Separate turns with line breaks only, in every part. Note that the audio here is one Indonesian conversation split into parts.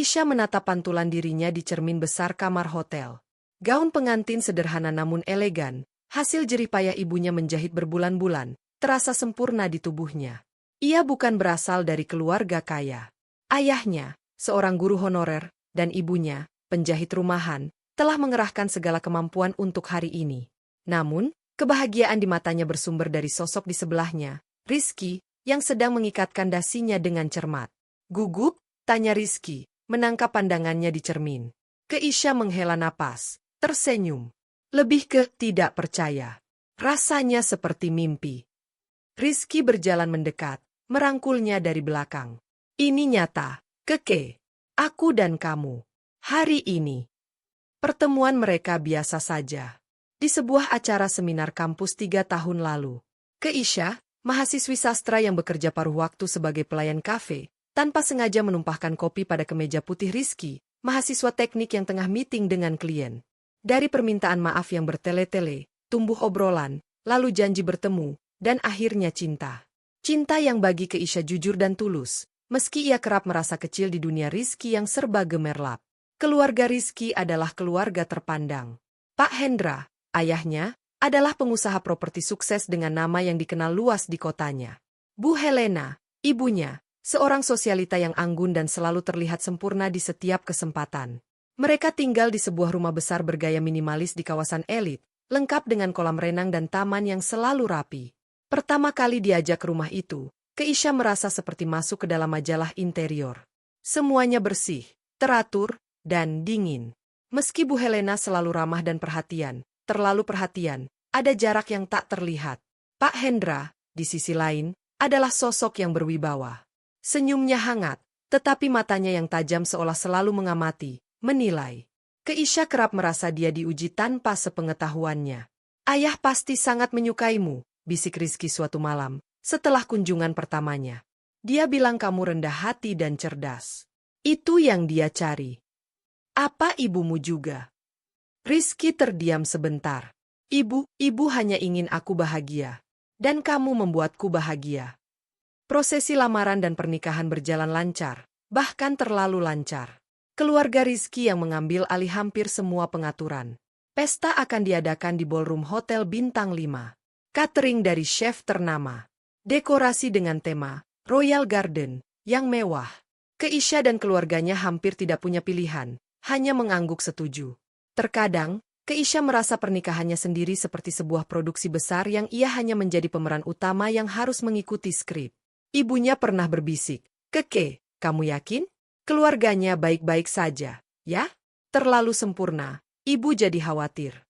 Keisha menatap pantulan dirinya di cermin besar kamar hotel. Gaun pengantin sederhana namun elegan, hasil jerih payah ibunya menjahit berbulan-bulan, terasa sempurna di tubuhnya. Ia bukan berasal dari keluarga kaya. Ayahnya, seorang guru honorer, dan ibunya, penjahit rumahan, telah mengerahkan segala kemampuan untuk hari ini. Namun, kebahagiaan di matanya bersumber dari sosok di sebelahnya, Rizky, yang sedang mengikatkan dasinya dengan cermat. Gugup, tanya Rizky, menangkap pandangannya di cermin. Keisha menghela napas, tersenyum. Lebih ke tidak percaya. Rasanya seperti mimpi. Rizky berjalan mendekat, merangkulnya dari belakang. Ini nyata, Keke. Aku dan kamu. Hari ini. Pertemuan mereka biasa saja. Di sebuah acara seminar kampus 3 tahun lalu. Keisha, mahasiswi sastra yang bekerja paruh waktu sebagai pelayan kafe, tanpa sengaja menumpahkan kopi pada kemeja putih Rizky, mahasiswa teknik yang tengah meeting dengan klien. Dari permintaan maaf yang bertele-tele, tumbuh obrolan, lalu janji bertemu, dan akhirnya cinta. Cinta yang bagi Keisha jujur dan tulus, meski ia kerap merasa kecil di dunia Rizky yang serba gemerlap. Keluarga Rizky adalah keluarga terpandang. Pak Hendra, ayahnya, adalah pengusaha properti sukses dengan nama yang dikenal luas di kotanya. Bu Helena, ibunya, seorang sosialita yang anggun dan selalu terlihat sempurna di setiap kesempatan. Mereka tinggal di sebuah rumah besar bergaya minimalis di kawasan elit, lengkap dengan kolam renang dan taman yang selalu rapi. Pertama kali diajak ke rumah itu, Keisha merasa seperti masuk ke dalam majalah interior. Semuanya bersih, teratur, dan dingin. Meski Bu Helena selalu ramah dan perhatian, terlalu perhatian, ada jarak yang tak terlihat. Pak Hendra, di sisi lain, adalah sosok yang berwibawa. Senyumnya hangat, tetapi matanya yang tajam seolah selalu mengamati, menilai. Keisha kerap merasa dia diuji tanpa sepengetahuannya. Ayah pasti sangat menyukaimu, bisik Rizky suatu malam, setelah kunjungan pertamanya. Dia bilang kamu rendah hati dan cerdas. Itu yang dia cari. Apa ibumu juga? Rizky terdiam sebentar. Ibu hanya ingin aku bahagia. Dan kamu membuatku bahagia. Prosesi lamaran dan pernikahan berjalan lancar, bahkan terlalu lancar. Keluarga Rizky yang mengambil alih hampir semua pengaturan. Pesta akan diadakan di ballroom hotel bintang 5. Catering dari chef ternama. Dekorasi dengan tema Royal Garden yang mewah. Keisha dan keluarganya hampir tidak punya pilihan, hanya mengangguk setuju. Terkadang, Keisha merasa pernikahannya sendiri seperti sebuah produksi besar yang ia hanya menjadi pemeran utama yang harus mengikuti skrip. Ibunya pernah berbisik, Keke, kamu yakin? Keluarganya baik-baik saja, ya? Terlalu sempurna, ibu jadi khawatir.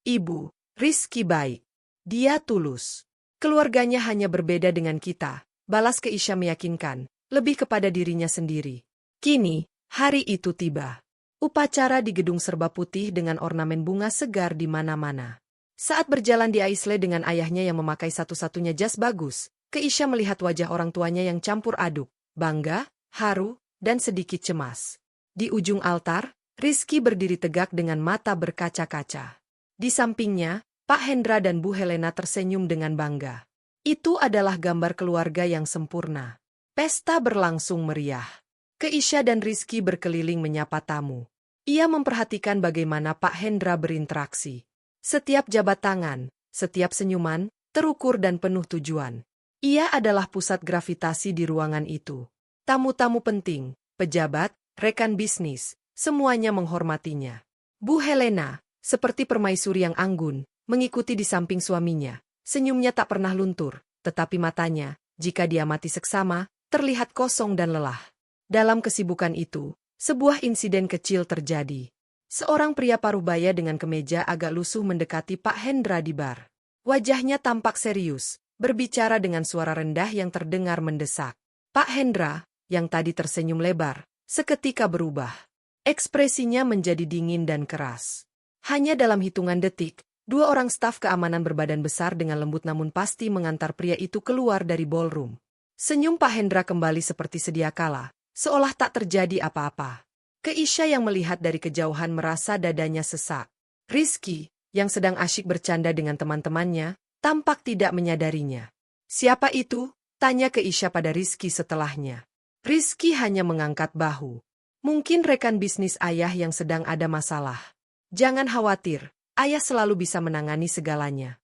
Ibu, Rizky baik. Dia tulus. Keluarganya hanya berbeda dengan kita, balas Keisha meyakinkan, lebih kepada dirinya sendiri. Kini, hari itu tiba. Upacara di gedung serba putih dengan ornamen bunga segar di mana-mana. Saat berjalan di aisle dengan ayahnya yang memakai satu-satunya jas bagus, Keisha melihat wajah orang tuanya yang campur aduk, bangga, haru, dan sedikit cemas. Di ujung altar, Rizky berdiri tegak dengan mata berkaca-kaca. Di sampingnya, Pak Hendra dan Bu Helena tersenyum dengan bangga. Itu adalah gambar keluarga yang sempurna. Pesta berlangsung meriah. Keisha dan Rizky berkeliling menyapa tamu. Ia memperhatikan bagaimana Pak Hendra berinteraksi. Setiap jabat tangan, setiap senyuman, terukur dan penuh tujuan. Ia adalah pusat gravitasi di ruangan itu. Tamu-tamu penting, pejabat, rekan bisnis, semuanya menghormatinya. Bu Helena, seperti permaisuri yang anggun, mengikuti di samping suaminya. Senyumnya tak pernah luntur, tetapi matanya, jika diamati seksama, terlihat kosong dan lelah. Dalam kesibukan itu, sebuah insiden kecil terjadi. Seorang pria parubaya dengan kemeja agak lusuh mendekati Pak Hendra di bar. Wajahnya tampak serius, berbicara dengan suara rendah yang terdengar mendesak. Pak Hendra, yang tadi tersenyum lebar, seketika berubah. Ekspresinya menjadi dingin dan keras. Hanya dalam hitungan detik, 2 orang staf keamanan berbadan besar dengan lembut namun pasti mengantar pria itu keluar dari ballroom. Senyum Pak Hendra kembali seperti sedia kala, seolah tak terjadi apa-apa. Keisha yang melihat dari kejauhan merasa dadanya sesak. Rizky, yang sedang asyik bercanda dengan teman-temannya, tampak tidak menyadarinya. Siapa itu? Tanya Keisha pada Rizky setelahnya. Rizky hanya mengangkat bahu. Mungkin rekan bisnis ayah yang sedang ada masalah. Jangan khawatir, ayah selalu bisa menangani segalanya.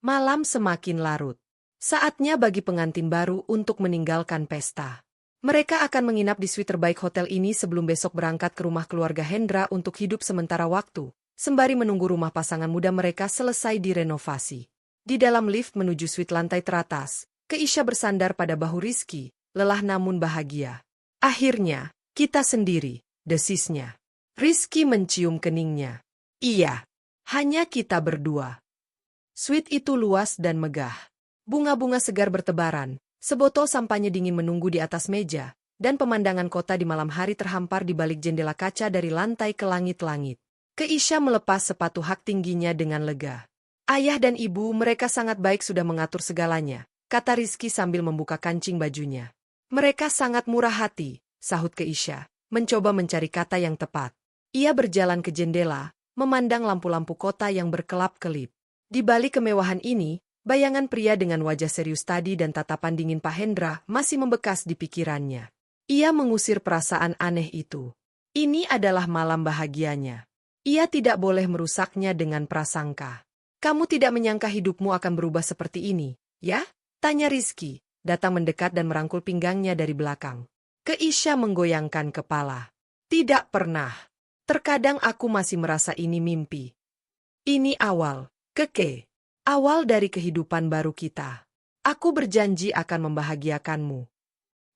Malam semakin larut. Saatnya bagi pengantin baru untuk meninggalkan pesta. Mereka akan menginap di suite terbaik hotel ini sebelum besok berangkat ke rumah keluarga Hendra untuk hidup sementara waktu, sembari menunggu rumah pasangan muda mereka selesai direnovasi. Di dalam lift menuju suite lantai teratas, Keisha bersandar pada bahu Rizky, lelah namun bahagia. Akhirnya, kita sendiri, desisnya. Rizky mencium keningnya. Iya, hanya kita berdua. Suite itu luas dan megah. Bunga-bunga segar bertebaran, sebotol sampahnya dingin menunggu di atas meja, dan pemandangan kota di malam hari terhampar di balik jendela kaca dari lantai ke langit-langit. Keisha melepas sepatu hak tingginya dengan lega. Ayah dan ibu mereka sangat baik sudah mengatur segalanya, kata Rizky sambil membuka kancing bajunya. Mereka sangat murah hati, sahut Keisha, mencoba mencari kata yang tepat. Ia berjalan ke jendela, memandang lampu-lampu kota yang berkelap-kelip. Di balik kemewahan ini, bayangan pria dengan wajah serius tadi dan tatapan dingin Pak Hendra masih membekas di pikirannya. Ia mengusir perasaan aneh itu. Ini adalah malam bahagianya. Ia tidak boleh merusaknya dengan prasangka. Kamu tidak menyangka hidupmu akan berubah seperti ini, ya? Tanya Rizky, datang mendekat dan merangkul pinggangnya dari belakang. Keisha menggoyangkan kepala. Tidak pernah. Terkadang aku masih merasa ini mimpi. Ini awal, Keke. Awal dari kehidupan baru kita. Aku berjanji akan membahagiakanmu.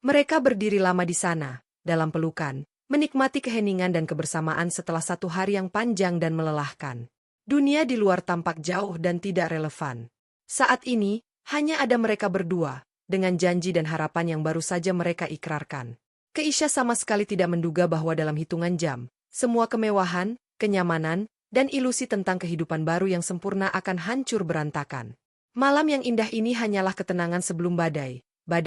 Mereka berdiri lama di sana, dalam pelukan, menikmati keheningan dan kebersamaan setelah satu hari yang panjang dan melelahkan. Dunia di luar tampak jauh dan tidak relevan. Saat ini, hanya ada mereka berdua, dengan janji dan harapan yang baru saja mereka ikrarkan. Keisha sama sekali tidak menduga bahwa dalam hitungan jam, semua kemewahan, kenyamanan, dan ilusi tentang kehidupan baru yang sempurna akan hancur berantakan. Malam yang indah ini hanyalah ketenangan sebelum badai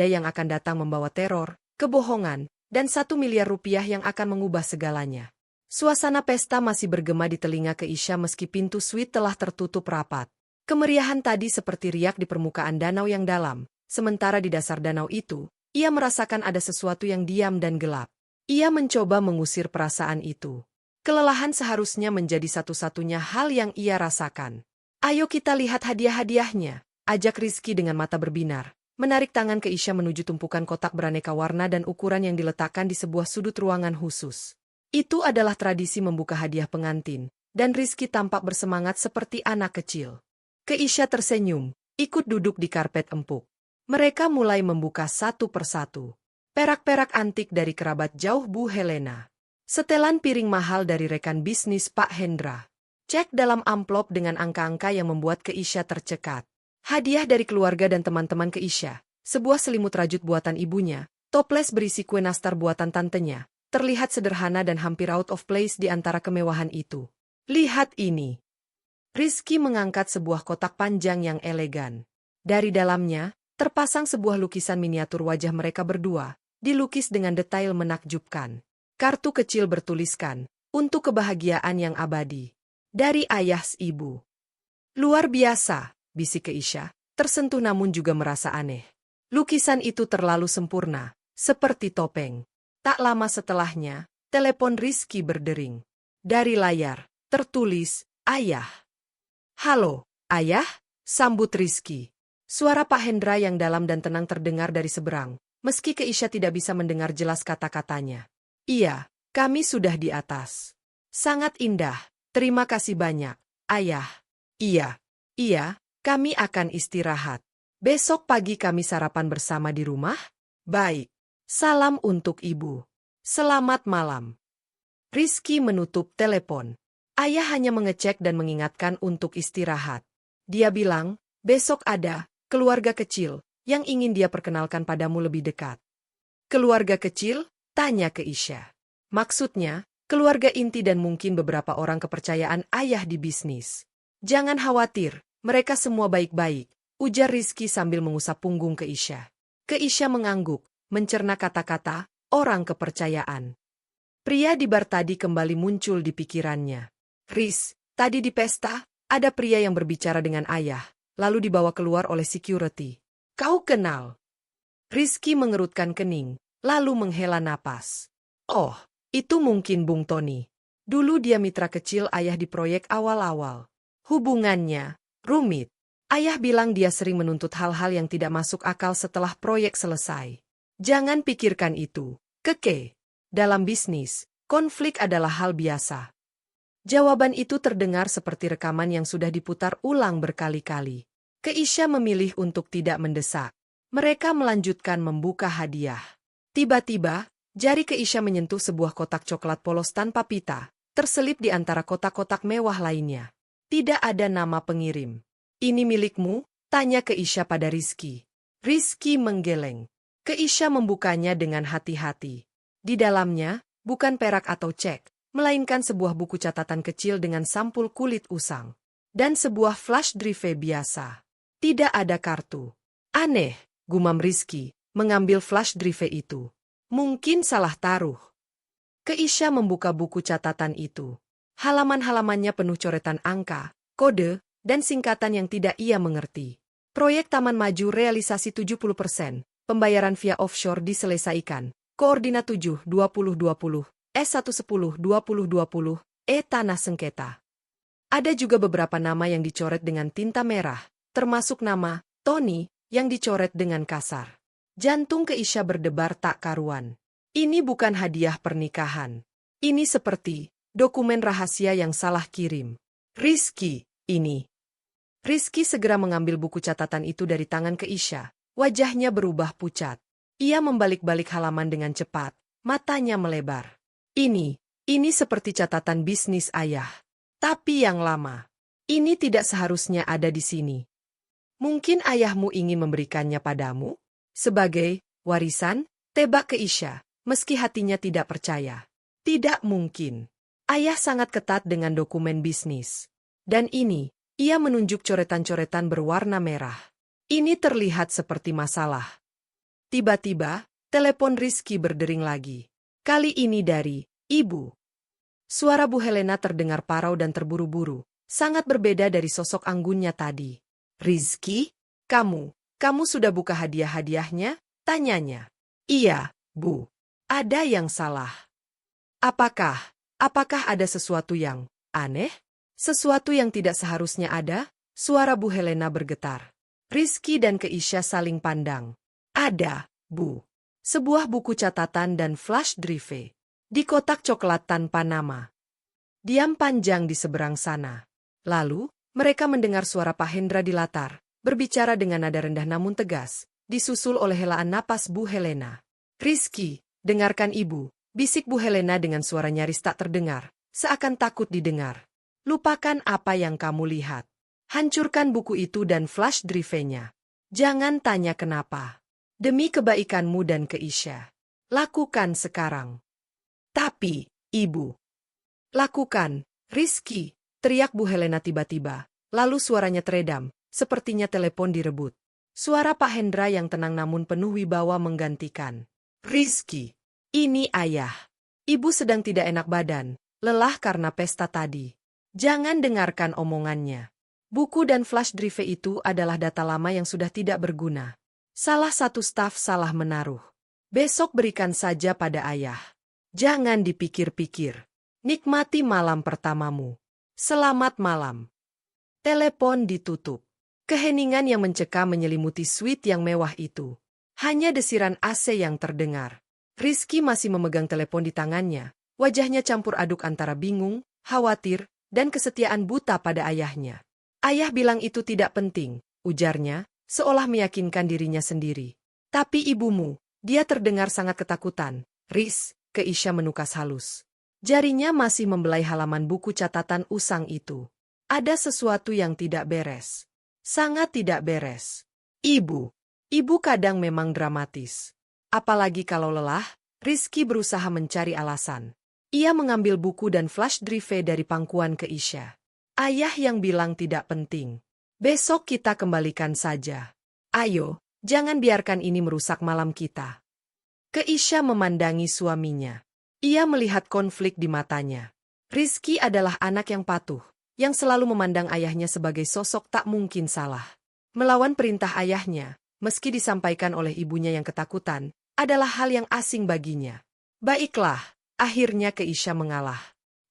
yang akan datang membawa teror, kebohongan, dan 1 miliar rupiah yang akan mengubah segalanya. Suasana pesta masih bergema di telinga Keisha meski pintu suite telah tertutup rapat. Kemeriahan tadi seperti riak di permukaan danau yang dalam, sementara di dasar danau itu, ia merasakan ada sesuatu yang diam dan gelap. Ia mencoba mengusir perasaan itu. Kelelahan seharusnya menjadi satu-satunya hal yang ia rasakan. Ayo kita lihat hadiah-hadiahnya, ajak Rizky dengan mata berbinar, menarik tangan Keisha menuju tumpukan kotak beraneka warna dan ukuran yang diletakkan di sebuah sudut ruangan khusus. Itu adalah tradisi membuka hadiah pengantin, dan Rizky tampak bersemangat seperti anak kecil. Keisha tersenyum, ikut duduk di karpet empuk. Mereka mulai membuka satu persatu. Perak-perak antik dari kerabat jauh Bu Helena. Setelan piring mahal dari rekan bisnis Pak Hendra. Cek dalam amplop dengan angka-angka yang membuat Keisha tercekat. Hadiah dari keluarga dan teman-teman Keisha, sebuah selimut rajut buatan ibunya, toples berisi kue nastar buatan tantenya, terlihat sederhana dan hampir out of place di antara kemewahan itu. Lihat ini. Rizky mengangkat sebuah kotak panjang yang elegan. Dari dalamnya, terpasang sebuah lukisan miniatur wajah mereka berdua, dilukis dengan detail menakjubkan. Kartu kecil bertuliskan, untuk kebahagiaan yang abadi. Dari ayah ibu. Luar biasa, bisik Keisha, tersentuh namun juga merasa aneh. Lukisan itu terlalu sempurna, seperti topeng. Tak lama setelahnya, telepon Rizky berdering. Dari layar, tertulis, Ayah. Halo, Ayah, sambut Rizky. Suara Pak Hendra yang dalam dan tenang terdengar dari seberang, meski Keisha tidak bisa mendengar jelas kata-katanya. Iya, kami sudah di atas. Sangat indah, terima kasih banyak, Ayah. Iya, kami akan istirahat. Besok pagi kami sarapan bersama di rumah? Baik. Salam untuk ibu. Selamat malam. Rizky menutup telepon. Ayah hanya mengecek dan mengingatkan untuk istirahat. Dia bilang, besok ada keluarga kecil yang ingin dia perkenalkan padamu lebih dekat. Keluarga kecil? Tanya Keisha. Maksudnya, keluarga inti dan mungkin beberapa orang kepercayaan ayah di bisnis. Jangan khawatir, mereka semua baik-baik, ujar Rizky sambil mengusap punggung Keisha. Keisha mengangguk, mencerna kata-kata, orang kepercayaan. Pria di bar tadi kembali muncul di pikirannya. Riz, tadi di pesta, ada pria yang berbicara dengan ayah, lalu dibawa keluar oleh security. Kau kenal? Rizky mengerutkan kening, lalu menghela napas. Oh, Itu mungkin Bung Tony. Dulu dia mitra kecil ayah di proyek awal-awal. Hubungannya rumit. Ayah bilang dia sering menuntut hal-hal yang tidak masuk akal setelah proyek selesai. Jangan pikirkan itu, Keke. Dalam bisnis, konflik adalah hal biasa. Jawaban itu terdengar seperti rekaman yang sudah diputar ulang berkali-kali. Keisha memilih untuk tidak mendesak. Mereka melanjutkan membuka hadiah. Tiba-tiba, jari Keisha menyentuh sebuah kotak coklat polos tanpa pita, terselip di antara kotak-kotak mewah lainnya. Tidak ada nama pengirim. Ini milikmu? Tanya Keisha pada Rizky. Rizky menggeleng. Keisha membukanya dengan hati-hati. Di dalamnya, bukan perak atau cek, melainkan sebuah buku catatan kecil dengan sampul kulit usang. Dan sebuah flash drive biasa. Tidak ada kartu. Aneh, gumam Rizky, mengambil flash drive itu. Mungkin salah taruh. Keisha membuka buku catatan itu. Halaman-halamannya penuh coretan angka, kode, dan singkatan yang tidak ia mengerti. Proyek Taman Maju realisasi 70%, pembayaran via offshore diselesaikan, koordinat 7-20-20, S110-2020, tanah sengketa. Ada juga beberapa nama yang dicoret dengan tinta merah, termasuk nama Tony yang dicoret dengan kasar. Jantung Keisha berdebar tak karuan. Ini bukan hadiah pernikahan. Ini seperti dokumen rahasia yang salah kirim. Rizky, ini. Rizky segera mengambil buku catatan itu dari tangan Keisha. Wajahnya berubah pucat. Ia membalik-balik halaman dengan cepat. Matanya melebar. Ini seperti catatan bisnis ayah. Tapi yang lama. Ini tidak seharusnya ada di sini. Mungkin ayahmu ingin memberikannya padamu? Sebagai warisan? Tebak Keisha, meski hatinya tidak percaya. Tidak mungkin. Ayah sangat ketat dengan dokumen bisnis. Dan ini, ia menunjuk coretan-coretan berwarna merah. Ini terlihat seperti masalah. Tiba-tiba, telepon Rizky berdering lagi. Kali ini dari ibu. Suara Bu Helena terdengar parau dan terburu-buru, sangat berbeda dari sosok anggunnya tadi. Rizky, kamu sudah buka hadiah-hadiahnya? Tanyanya. Iya, Bu. Ada yang salah. Apakah ada sesuatu yang aneh? Sesuatu yang tidak seharusnya ada? Suara Bu Helena bergetar. Rizky dan Keisha saling pandang. Ada, Bu. Sebuah buku catatan dan flash drive. Di kotak coklat tanpa nama. Diam panjang di seberang sana. Lalu, mereka mendengar suara Pak Hendra di latar, berbicara dengan nada rendah namun tegas, disusul oleh helaan napas Bu Helena. Rizky, dengarkan ibu, bisik Bu Helena dengan suara nyaris tak terdengar, seakan takut didengar. Lupakan apa yang kamu lihat. Hancurkan buku itu dan flash drive-nya. Jangan tanya kenapa. Demi kebaikanmu dan Keisha. Lakukan sekarang. Tapi, ibu. Lakukan, Rizky, teriak Bu Helena tiba-tiba, lalu suaranya teredam, sepertinya telepon direbut. Suara Pak Hendra yang tenang namun penuh wibawa menggantikan. Rizky, ini ayah. Ibu sedang tidak enak badan, lelah karena pesta tadi. Jangan dengarkan omongannya. Buku dan flash drive itu adalah data lama yang sudah tidak berguna. Salah satu staf salah menaruh. Besok berikan saja pada ayah. Jangan dipikir-pikir. Nikmati malam pertamamu. Selamat malam. Telepon ditutup. Keheningan yang mencekam menyelimuti suite yang mewah itu. Hanya desiran AC yang terdengar. Rizky masih memegang telepon di tangannya. Wajahnya campur aduk antara bingung, khawatir, dan kesetiaan buta pada ayahnya. Ayah bilang itu tidak penting, ujarnya, seolah meyakinkan dirinya sendiri. Tapi ibumu, dia terdengar sangat ketakutan. Riz, Keisha menukas halus. Jarinya masih membelai halaman buku catatan usang itu. Ada sesuatu yang tidak beres. Sangat tidak beres. Ibu kadang memang dramatis. Apalagi kalau lelah, Rizky berusaha mencari alasan. Ia mengambil buku dan flash drive dari pangkuan Keisha. Ayah yang bilang tidak penting. Besok kita kembalikan saja. Ayo, jangan biarkan ini merusak malam kita. Keisha memandangi suaminya. Ia melihat konflik di matanya. Rizky adalah anak yang patuh, yang selalu memandang ayahnya sebagai sosok tak mungkin salah. Melawan perintah ayahnya, meski disampaikan oleh ibunya yang ketakutan, adalah hal yang asing baginya. Baiklah, Akhirnya Keisha mengalah.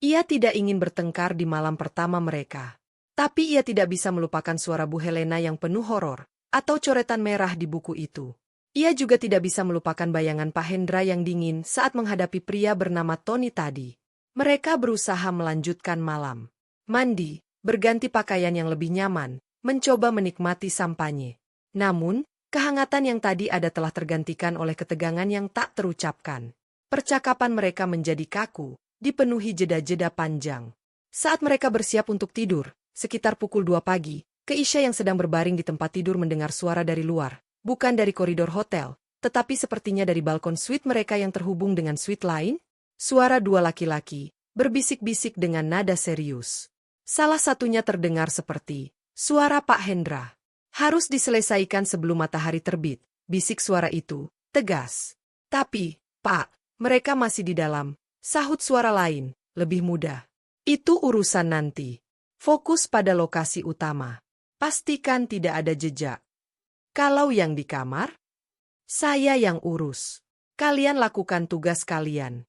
Ia tidak ingin bertengkar di malam pertama mereka. Tapi ia tidak bisa melupakan suara Bu Helena yang penuh horor, atau coretan merah di buku itu. Ia juga tidak bisa melupakan bayangan Pak Hendra yang dingin saat menghadapi pria bernama Tony tadi. Mereka berusaha melanjutkan malam. Mandi, berganti pakaian yang lebih nyaman, mencoba menikmati sampanye. Namun, kehangatan yang tadi ada telah tergantikan oleh ketegangan yang tak terucapkan. Percakapan mereka menjadi kaku, dipenuhi jeda-jeda panjang. Saat mereka bersiap untuk tidur, sekitar pukul 2 pagi, Keisha yang sedang berbaring di tempat tidur mendengar suara dari luar, bukan dari koridor hotel, tetapi sepertinya dari balkon suite mereka yang terhubung dengan suite lain. Suara dua laki-laki, berbisik-bisik dengan nada serius. Salah satunya terdengar seperti, suara Pak Hendra. Harus diselesaikan sebelum matahari terbit, bisik suara itu, tegas. Tapi, Pak, mereka masih di dalam, sahut suara lain, lebih mudah. Itu urusan nanti. Fokus pada lokasi utama. Pastikan tidak ada jejak. Kalau yang di kamar, saya yang urus. Kalian lakukan tugas kalian.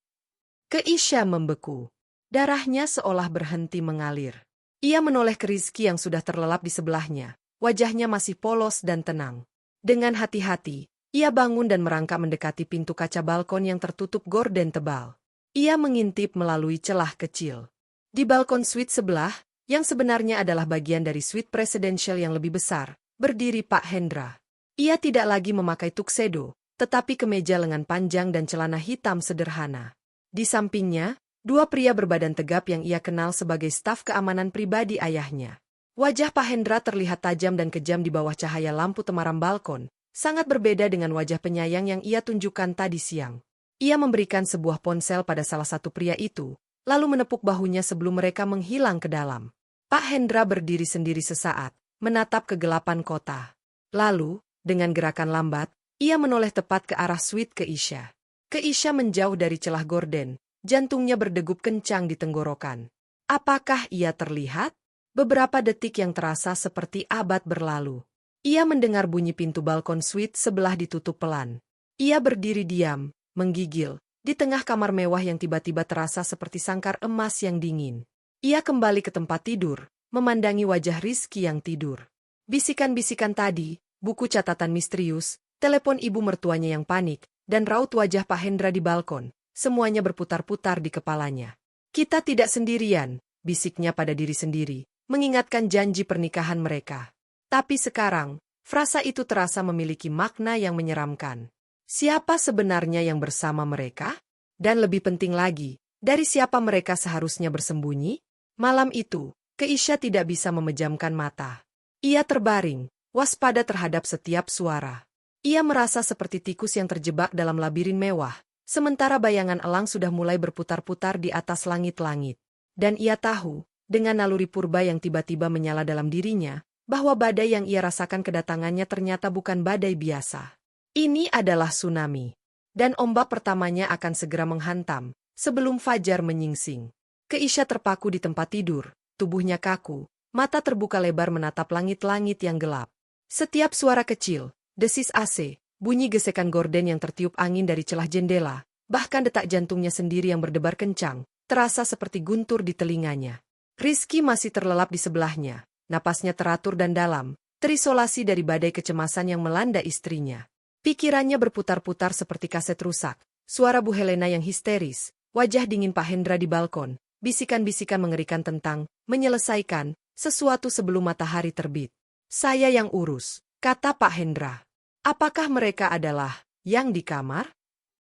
Keisha membeku. Darahnya seolah berhenti mengalir. Ia menoleh ke Rizky yang sudah terlelap di sebelahnya. Wajahnya masih polos dan tenang. Dengan hati-hati, ia bangun dan merangkak mendekati pintu kaca balkon yang tertutup gorden tebal. Ia mengintip melalui celah kecil. Di balkon suite sebelah, yang sebenarnya adalah bagian dari suite presidential yang lebih besar, berdiri Pak Hendra. Ia tidak lagi memakai tuxedo, tetapi kemeja lengan panjang dan celana hitam sederhana. Di sampingnya, dua pria berbadan tegap yang ia kenal sebagai staf keamanan pribadi ayahnya. Wajah Pak Hendra terlihat tajam dan kejam di bawah cahaya lampu temaram balkon, sangat berbeda dengan wajah penyayang yang ia tunjukkan tadi siang. Ia memberikan sebuah ponsel pada salah satu pria itu, lalu menepuk bahunya sebelum mereka menghilang ke dalam. Pak Hendra berdiri sendiri sesaat, menatap kegelapan kota. Lalu, dengan gerakan lambat, ia menoleh tepat ke arah suite Keisha. Keisha menjauh dari celah gorden, jantungnya berdegup kencang di tenggorokan. Apakah ia terlihat? Beberapa detik yang terasa seperti abad berlalu. Ia mendengar bunyi pintu balkon suite sebelah ditutup pelan. Ia berdiri diam, menggigil, di tengah kamar mewah yang tiba-tiba terasa seperti sangkar emas yang dingin. Ia kembali ke tempat tidur, memandangi wajah Rizky yang tidur. Bisikan-bisikan tadi, buku catatan misterius, telepon ibu mertuanya yang panik, dan raut wajah Pak Hendra di balkon, semuanya berputar-putar di kepalanya. Kita tidak sendirian, bisiknya pada diri sendiri, mengingatkan janji pernikahan mereka. Tapi sekarang, frasa itu terasa memiliki makna yang menyeramkan. Siapa sebenarnya yang bersama mereka? Dan lebih penting lagi, dari siapa mereka seharusnya bersembunyi? Malam itu, Keisha tidak bisa memejamkan mata. Ia terbaring, waspada terhadap setiap suara. Ia merasa seperti tikus yang terjebak dalam labirin mewah, sementara bayangan elang sudah mulai berputar-putar di atas langit-langit. Dan ia tahu, dengan naluri purba yang tiba-tiba menyala dalam dirinya, bahwa badai yang ia rasakan kedatangannya ternyata bukan badai biasa. Ini adalah tsunami. Dan ombak pertamanya akan segera menghantam, sebelum fajar menyingsing. Keisha terpaku di tempat tidur, tubuhnya kaku, mata terbuka lebar menatap langit-langit yang gelap. Setiap suara kecil, desis AC, bunyi gesekan gorden yang tertiup angin dari celah jendela, bahkan detak jantungnya sendiri yang berdebar kencang, terasa seperti guntur di telinganya. Rizky masih terlelap di sebelahnya, napasnya teratur dan dalam, terisolasi dari badai kecemasan yang melanda istrinya. Pikirannya berputar-putar seperti kaset rusak, suara Bu Helena yang histeris, wajah dingin Pak Hendra di balkon, bisikan-bisikan mengerikan tentang menyelesaikan sesuatu sebelum matahari terbit. Saya yang urus, kata Pak Hendra. Apakah mereka adalah yang di kamar?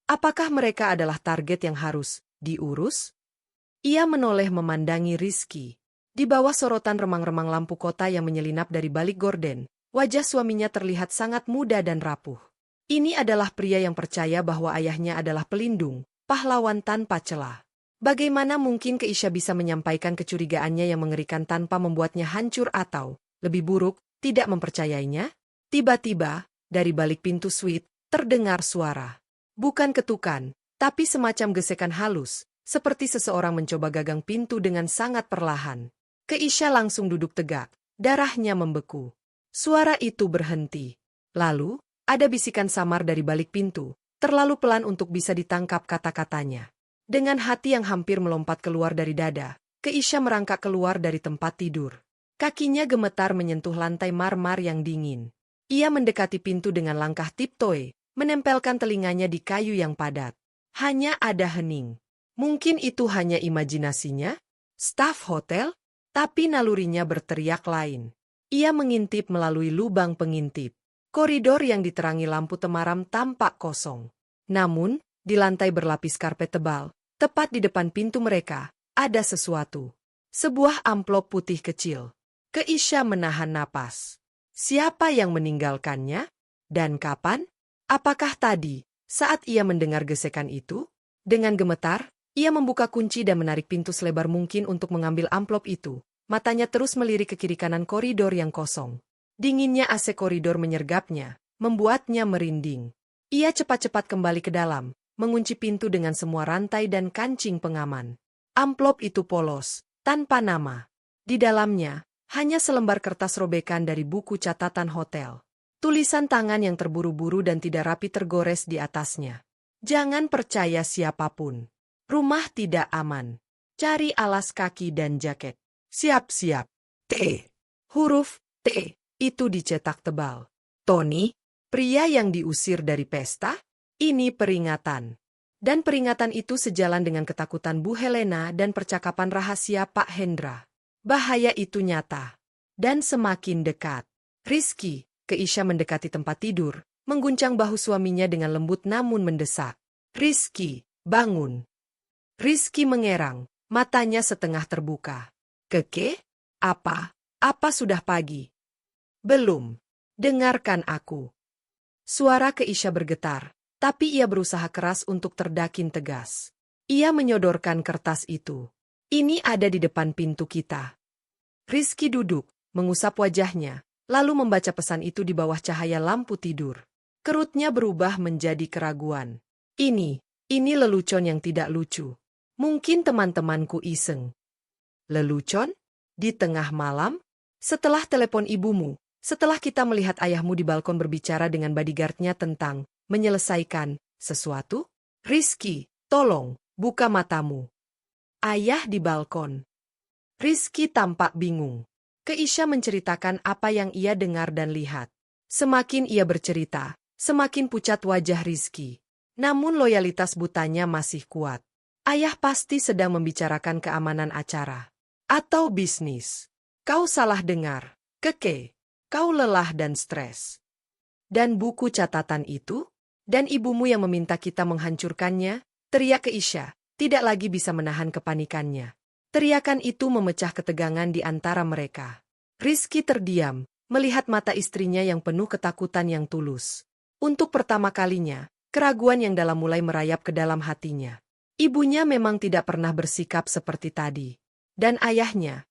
Apakah mereka adalah target yang harus diurus? Ia menoleh memandangi Rizky. Di bawah sorotan remang-remang lampu kota yang menyelinap dari balik gorden, wajah suaminya terlihat sangat muda dan rapuh. Ini adalah pria yang percaya bahwa ayahnya adalah pelindung, pahlawan tanpa celah. Bagaimana mungkin Keisha bisa menyampaikan kecurigaannya yang mengerikan tanpa membuatnya hancur atau, lebih buruk, tidak mempercayainya? Tiba-tiba, dari balik pintu suite, terdengar suara. Bukan ketukan, tapi semacam gesekan halus, seperti seseorang mencoba gagang pintu dengan sangat perlahan. Keisha langsung duduk tegak, darahnya membeku. Suara itu berhenti. Lalu, ada bisikan samar dari balik pintu, terlalu pelan untuk bisa ditangkap kata-katanya. Dengan hati yang hampir melompat keluar dari dada, Keisha merangkak keluar dari tempat tidur. Kakinya gemetar menyentuh lantai marmer yang dingin. Ia mendekati pintu dengan langkah tiptoe, menempelkan telinganya di kayu yang padat. Hanya ada hening. Mungkin itu hanya imajinasinya? Staf hotel? Tapi nalurinya berteriak lain. Ia mengintip melalui lubang pengintip. Koridor yang diterangi lampu temaram tampak kosong. Namun, di lantai berlapis karpet tebal, tepat di depan pintu mereka, ada sesuatu. Sebuah amplop putih kecil. Keisha menahan napas. Siapa yang meninggalkannya? Dan kapan? Apakah tadi, saat ia mendengar gesekan itu? Dengan gemetar, ia membuka kunci dan menarik pintu selebar mungkin untuk mengambil amplop itu. Matanya terus melirik ke kiri kanan koridor yang kosong. Dinginnya AC koridor menyergapnya, membuatnya merinding. Ia cepat-cepat kembali ke dalam, mengunci pintu dengan semua rantai dan kancing pengaman. Amplop itu polos, tanpa nama. Di dalamnya, hanya selembar kertas robekan dari buku catatan hotel. Tulisan tangan yang terburu-buru dan tidak rapi tergores di atasnya. Jangan percaya siapapun. Rumah tidak aman. Cari alas kaki dan jaket. Siap-siap. T. Huruf T. Itu dicetak tebal. Tony, pria yang diusir dari pesta? Ini peringatan. Dan peringatan itu sejalan dengan ketakutan Bu Helena dan percakapan rahasia Pak Hendra. Bahaya itu nyata. Dan semakin dekat. Rizky, Keisha mendekati tempat tidur, mengguncang bahu suaminya dengan lembut namun mendesak. Rizky, bangun. Rizky mengerang, matanya setengah terbuka. Keke? Apa? Apa sudah pagi? Belum. Dengarkan aku. Suara Keisha bergetar, tapi ia berusaha keras untuk terdakin tegas. Ia menyodorkan kertas itu. Ini ada di depan pintu kita. Rizky duduk, mengusap wajahnya, lalu membaca pesan itu di bawah cahaya lampu tidur. Kerutnya berubah menjadi keraguan. Ini lelucon yang tidak lucu. Mungkin teman-temanku iseng. Lelucon? Di tengah malam? Setelah telepon ibumu, setelah kita melihat ayahmu di balkon berbicara dengan bodyguard-nya tentang menyelesaikan sesuatu? Rizky, tolong, buka matamu. Ayah di balkon. Rizky tampak bingung. Keisha menceritakan apa yang ia dengar dan lihat. Semakin ia bercerita, semakin pucat wajah Rizky. Namun loyalitas butanya masih kuat. Ayah pasti sedang membicarakan keamanan acara. Atau bisnis. Kau salah dengar, Keke. Kau lelah dan stres. Dan buku catatan itu? Dan ibumu yang meminta kita menghancurkannya? Teriak Keisha, tidak lagi bisa menahan kepanikannya. Teriakan itu memecah ketegangan di antara mereka. Rizky terdiam, melihat mata istrinya yang penuh ketakutan yang tulus. Untuk pertama kalinya, keraguan yang dalam mulai merayap ke dalam hatinya. Ibunya memang tidak pernah bersikap seperti tadi. Dan ayahnya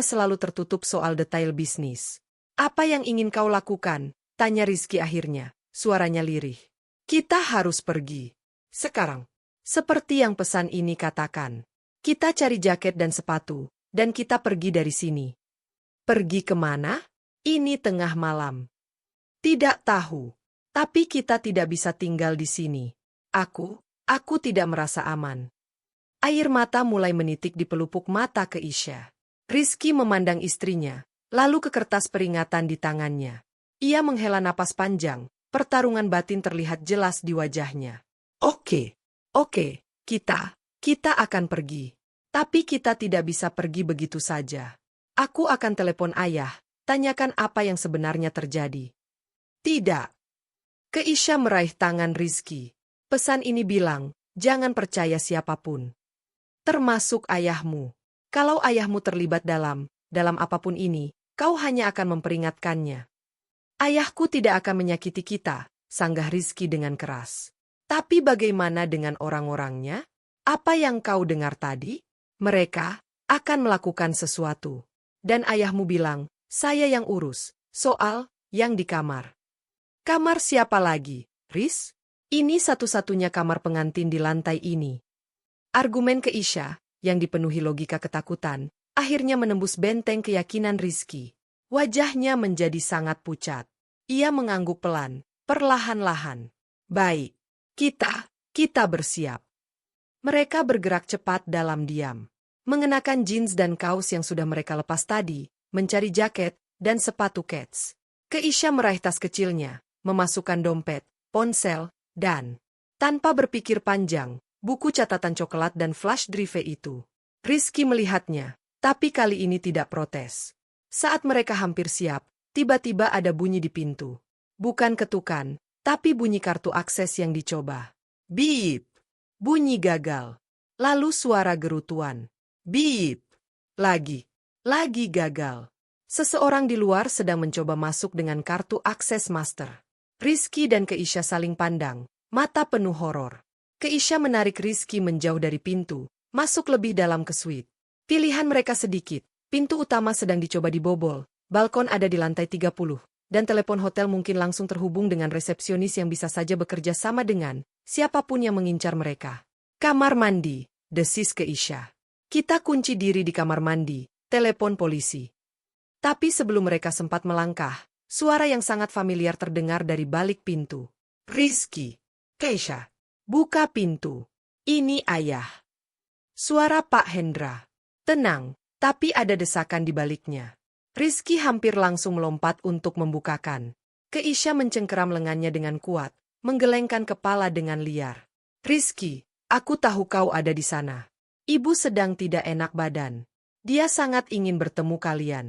selalu tertutup soal detail bisnis. Apa yang ingin kau lakukan? Tanya Rizky akhirnya, suaranya lirih. Kita harus pergi. Sekarang. Seperti yang pesan ini katakan. Kita cari jaket dan sepatu, dan kita pergi dari sini. Pergi kemana? Ini tengah malam. Tidak tahu. Tapi kita tidak bisa tinggal di sini. Aku tidak merasa aman. Air mata mulai menitik di pelupuk mata Keisha. Rizky memandang istrinya, lalu ke kertas peringatan di tangannya. Ia menghela napas panjang, pertarungan batin terlihat jelas di wajahnya. Oke, kita akan pergi. Tapi kita tidak bisa pergi begitu saja. Aku akan telepon ayah, tanyakan apa yang sebenarnya terjadi. Tidak. Keisha meraih tangan Rizky. Pesan ini bilang, jangan percaya siapapun. Termasuk ayahmu. Kalau ayahmu terlibat dalam apapun ini, kau hanya akan memperingatkannya. Ayahku tidak akan menyakiti kita, sanggah Rizky dengan keras. Tapi bagaimana dengan orang-orangnya? Apa yang kau dengar tadi? Mereka akan melakukan sesuatu. Dan ayahmu bilang, saya yang urus, soal yang di kamar. Kamar siapa lagi, Riz? Ini satu-satunya kamar pengantin di lantai ini. Argumen Keisha, yang dipenuhi logika ketakutan, akhirnya menembus benteng keyakinan Rizky. Wajahnya menjadi sangat pucat. Ia mengangguk pelan, perlahan-lahan. Baik, kita bersiap. Mereka bergerak cepat dalam diam. Mengenakan jeans dan kaos yang sudah mereka lepas tadi, mencari jaket, dan sepatu kets. Keisha meraih tas kecilnya, memasukkan dompet, ponsel, dan tanpa berpikir panjang, buku catatan coklat dan flash drive itu. Rizky melihatnya, tapi kali ini tidak protes. Saat mereka hampir siap, tiba-tiba ada bunyi di pintu. Bukan ketukan, tapi bunyi kartu akses yang dicoba. Biip! Bunyi gagal. Lalu suara gerutuan. Biip! Lagi gagal. Seseorang di luar sedang mencoba masuk dengan kartu akses master. Rizky dan Keisha saling pandang, mata penuh horor. Keisha menarik Rizky menjauh dari pintu, masuk lebih dalam ke suite. Pilihan mereka sedikit, pintu utama sedang dicoba dibobol, balkon ada di lantai 30, dan telepon hotel mungkin langsung terhubung dengan resepsionis yang bisa saja bekerja sama dengan siapapun yang mengincar mereka. Kamar mandi, desis Keisha. Kita kunci diri di kamar mandi, telepon polisi. Tapi sebelum mereka sempat melangkah, suara yang sangat familiar terdengar dari balik pintu. Rizky, Keisha, buka pintu. Ini ayah. Suara Pak Hendra. Tenang, tapi ada desakan di baliknya. Rizky hampir langsung melompat untuk membukakan. Keisha mencengkeram lengannya dengan kuat, menggelengkan kepala dengan liar. Rizky, aku tahu kau ada di sana. Ibu sedang tidak enak badan. Dia sangat ingin bertemu kalian.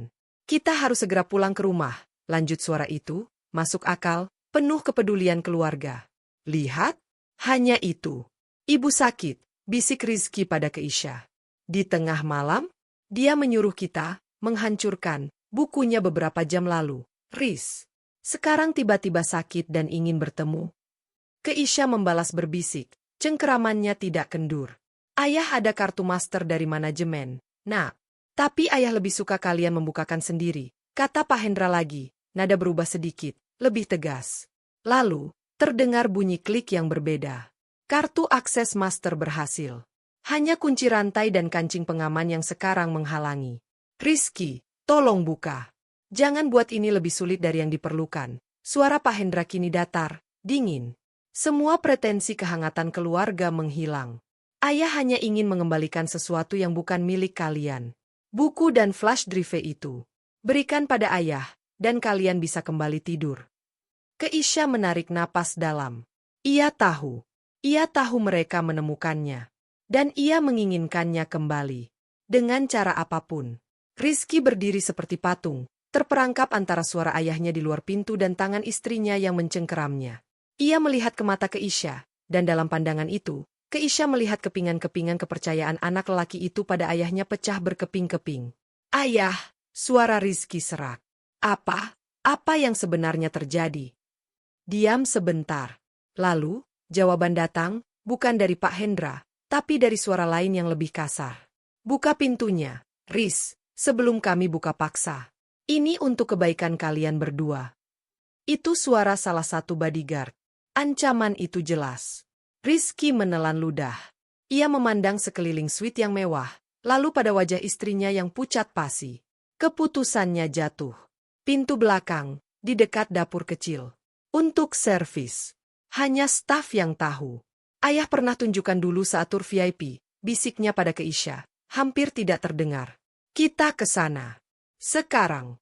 Kita harus segera pulang ke rumah, lanjut suara itu, masuk akal, penuh kepedulian keluarga. Lihat, hanya itu. Ibu sakit, bisik Rizky pada Keisha. Di tengah malam, dia menyuruh kita menghancurkan bukunya beberapa jam lalu. Riz, sekarang tiba-tiba sakit dan ingin bertemu. Keisha membalas berbisik, cengkeramannya tidak kendur. Ayah ada kartu master dari manajemen. Nah, tapi ayah lebih suka kalian membukakan sendiri, kata Pak Hendra lagi, nada berubah sedikit, lebih tegas. Lalu, terdengar bunyi klik yang berbeda. Kartu akses master berhasil. Hanya kunci rantai dan kancing pengaman yang sekarang menghalangi. Rizky, tolong buka. Jangan buat ini lebih sulit dari yang diperlukan. Suara Pak Hendra kini datar, dingin. Semua pretensi kehangatan keluarga menghilang. Ayah hanya ingin mengembalikan sesuatu yang bukan milik kalian. Buku dan flash drive itu. Berikan pada ayah, dan kalian bisa kembali tidur. Keisha menarik napas dalam. Ia tahu mereka menemukannya. Dan ia menginginkannya kembali. Dengan cara apapun. Rizky berdiri seperti patung, terperangkap antara suara ayahnya di luar pintu dan tangan istrinya yang mencengkeramnya. Ia melihat ke mata Keisha, dan dalam pandangan itu, Keisha melihat kepingan-kepingan kepercayaan anak lelaki itu pada ayahnya pecah berkeping-keping. Ayah, suara Rizky serak. Apa yang sebenarnya terjadi? Diam sebentar. Lalu, jawaban datang, bukan dari Pak Hendra, tapi dari suara lain yang lebih kasar. Buka pintunya, Riz, sebelum kami buka paksa. Ini untuk kebaikan kalian berdua. Itu suara salah satu bodyguard. Ancaman itu jelas. Rizky menelan ludah. Ia memandang sekeliling suite yang mewah, lalu pada wajah istrinya yang pucat pasi. Keputusannya jatuh. Pintu belakang, di dekat dapur kecil. Untuk servis. Hanya staf yang tahu. Ayah pernah tunjukkan dulu saat tur VIP, bisiknya pada Keisha. Hampir tidak terdengar. Kita ke sana. Sekarang.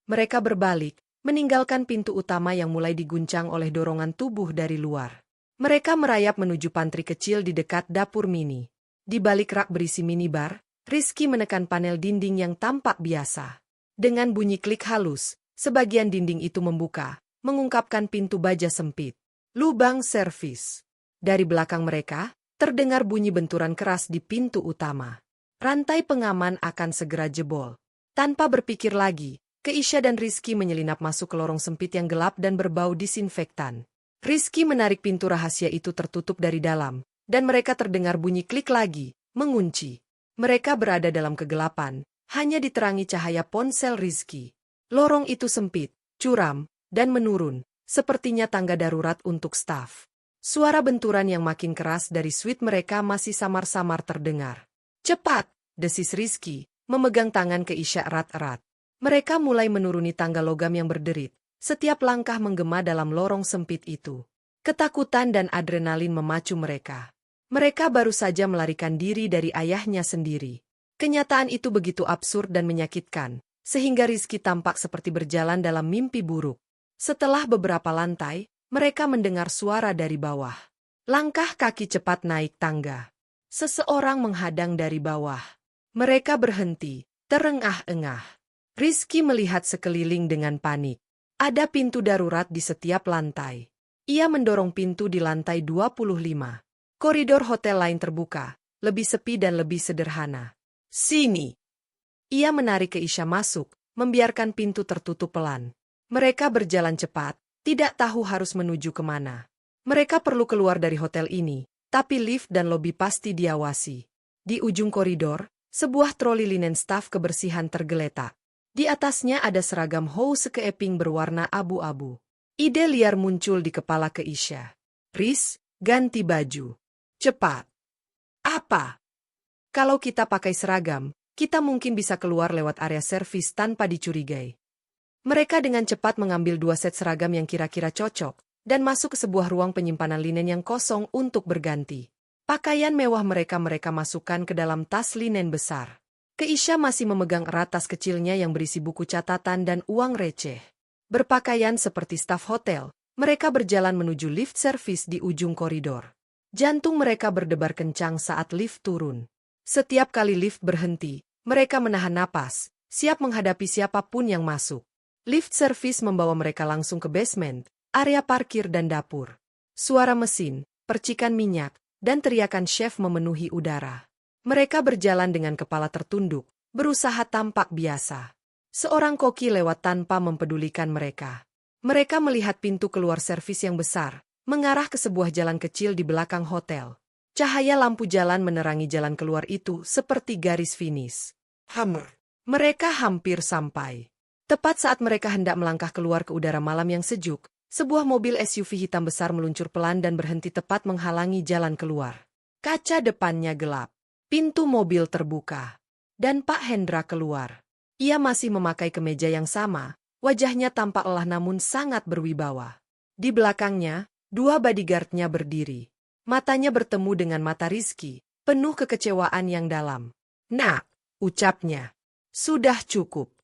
Mereka berbalik, meninggalkan pintu utama yang mulai diguncang oleh dorongan tubuh dari luar. Mereka merayap menuju pantry kecil di dekat dapur mini. Di balik rak berisi minibar, Rizky menekan panel dinding yang tampak biasa. Dengan bunyi klik halus, sebagian dinding itu membuka, mengungkapkan pintu baja sempit. Lubang servis. Dari belakang mereka, terdengar bunyi benturan keras di pintu utama. Rantai pengaman akan segera jebol. Tanpa berpikir lagi, Keisha dan Rizky menyelinap masuk ke lorong sempit yang gelap dan berbau disinfektan. Rizky menarik pintu rahasia itu tertutup dari dalam, dan mereka terdengar bunyi klik lagi, mengunci. Mereka berada dalam kegelapan, hanya diterangi cahaya ponsel Rizky. Lorong itu sempit, curam, dan menurun, sepertinya tangga darurat untuk staf. Suara benturan yang makin keras dari suite mereka masih samar-samar terdengar. Cepat, desis Rizky, memegang tangan Keisha erat-erat. Mereka mulai menuruni tangga logam yang berderit. Setiap langkah menggema dalam lorong sempit itu. Ketakutan dan adrenalin memacu mereka. Mereka baru saja melarikan diri dari ayahnya sendiri. Kenyataan itu begitu absurd dan menyakitkan, sehingga Rizky tampak seperti berjalan dalam mimpi buruk. Setelah beberapa lantai, mereka mendengar suara dari bawah. Langkah kaki cepat naik tangga. Seseorang menghadang dari bawah. Mereka berhenti, terengah-engah. Rizky melihat sekeliling dengan panik. Ada pintu darurat di setiap lantai. Ia mendorong pintu di lantai 25. Koridor hotel lain terbuka, lebih sepi dan lebih sederhana. Sini. Ia menarik Keisha masuk, membiarkan pintu tertutup pelan. Mereka berjalan cepat, tidak tahu harus menuju kemana. Mereka perlu keluar dari hotel ini, tapi lift dan lobi pasti diawasi. Di ujung koridor, sebuah troli linen staf kebersihan tergeletak. Di atasnya ada seragam hose keeping berwarna abu-abu. Ide liar muncul di kepala Keisha. Riz, ganti baju. Cepat. Apa? Kalau kita pakai seragam, kita mungkin bisa keluar lewat area servis tanpa dicurigai. Mereka dengan cepat mengambil 2 set seragam yang kira-kira cocok, dan masuk ke sebuah ruang penyimpanan linen yang kosong untuk berganti. Pakaian mewah mereka masukkan ke dalam tas linen besar. Keisha masih memegang erat tas kecilnya yang berisi buku catatan dan uang receh. Berpakaian seperti staf hotel, mereka berjalan menuju lift servis di ujung koridor. Jantung mereka berdebar kencang saat lift turun. Setiap kali lift berhenti, mereka menahan napas, siap menghadapi siapapun yang masuk. Lift servis membawa mereka langsung ke basement, area parkir dan dapur. Suara mesin, percikan minyak, dan teriakan chef memenuhi udara. Mereka berjalan dengan kepala tertunduk, berusaha tampak biasa. Seorang koki lewat tanpa mempedulikan mereka. Mereka melihat pintu keluar servis yang besar, mengarah ke sebuah jalan kecil di belakang hotel. Cahaya lampu jalan menerangi jalan keluar itu seperti garis finish. Mereka hampir sampai. Tepat saat mereka hendak melangkah keluar ke udara malam yang sejuk, sebuah mobil SUV hitam besar meluncur pelan dan berhenti tepat menghalangi jalan keluar. Kaca depannya gelap. Pintu mobil terbuka. Dan Pak Hendra keluar. Ia masih memakai kemeja yang sama, wajahnya tampak lelah namun sangat berwibawa. Di belakangnya, 2 bodyguard-nya berdiri. Matanya bertemu dengan mata Rizky, penuh kekecewaan yang dalam. "Nak," ucapnya. "Sudah cukup."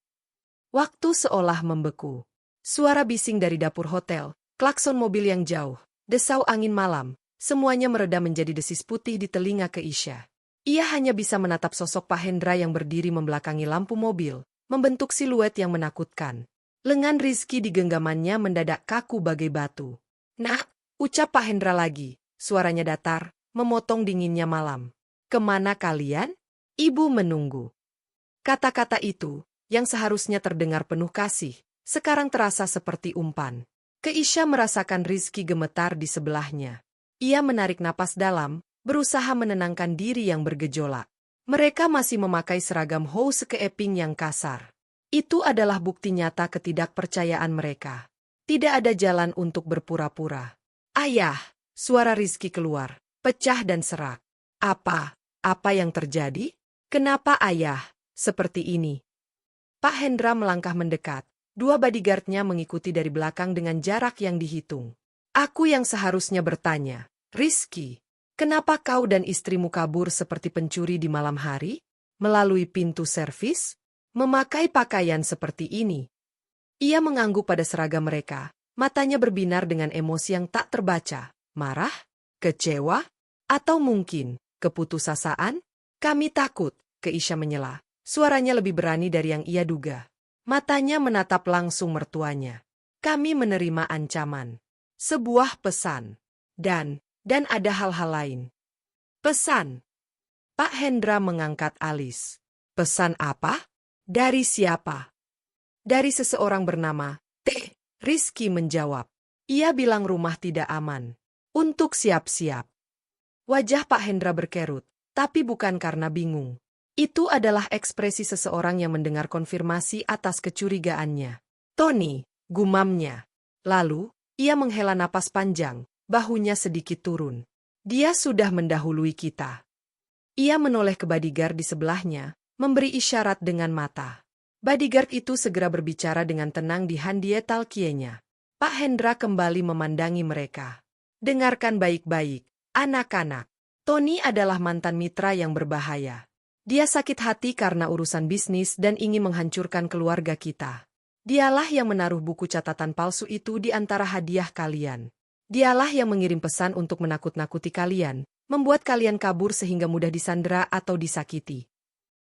Waktu seolah membeku. Suara bising dari dapur hotel, klakson mobil yang jauh, desau angin malam, semuanya mereda menjadi desis putih di telinga Keisha. Ia hanya bisa menatap sosok Pak Hendra yang berdiri membelakangi lampu mobil, membentuk siluet yang menakutkan. Lengan Rizky di genggamannya mendadak kaku bagai batu. "Nak," ucap Pak Hendra lagi. Suaranya datar, memotong dinginnya malam. "Kemana kalian?" "Ibu menunggu." Kata-kata itu, yang seharusnya terdengar penuh kasih, sekarang terasa seperti umpan. Keisha merasakan Rizky gemetar di sebelahnya. Ia menarik napas dalam, berusaha menenangkan diri yang bergejolak. Mereka masih memakai seragam hose keeping yang kasar. Itu adalah bukti nyata ketidakpercayaan mereka. Tidak ada jalan untuk berpura-pura. "Ayah!" Suara Rizky keluar, pecah dan serak. Apa yang terjadi? Kenapa ayah seperti ini?" Pak Hendra melangkah mendekat, 2 bodyguard-nya mengikuti dari belakang dengan jarak yang dihitung. "Aku yang seharusnya bertanya, Rizky, kenapa kau dan istrimu kabur seperti pencuri di malam hari? Melalui pintu servis? Memakai pakaian seperti ini?" Ia mengangguk pada seragam mereka, matanya berbinar dengan emosi yang tak terbaca. Marah? Kecewa? Atau mungkin keputusasaan? "Kami takut," Keisha menyela. Suaranya lebih berani dari yang ia duga. Matanya menatap langsung mertuanya. "Kami menerima ancaman. Sebuah pesan. Dan ada hal-hal lain." "Pesan?" Pak Hendra mengangkat alis. "Pesan apa? Dari siapa?" "Dari seseorang bernama T." Rizky menjawab. "Ia bilang rumah tidak aman. Untuk siap-siap." Wajah Pak Hendra berkerut, tapi bukan karena bingung. Itu adalah ekspresi seseorang yang mendengar konfirmasi atas kecurigaannya. "Tony," gumamnya. Lalu, ia menghela napas panjang, bahunya sedikit turun. "Dia sudah mendahului kita." Ia menoleh ke bodyguard di sebelahnya, memberi isyarat dengan mata. Bodyguard itu segera berbicara dengan tenang di handie talkienya. Pak Hendra kembali memandangi mereka. "Dengarkan baik-baik, anak-anak. Tony adalah mantan mitra yang berbahaya. Dia sakit hati karena urusan bisnis dan ingin menghancurkan keluarga kita. Dialah yang menaruh buku catatan palsu itu di antara hadiah kalian. Dialah yang mengirim pesan untuk menakut-nakuti kalian, membuat kalian kabur sehingga mudah disandera atau disakiti.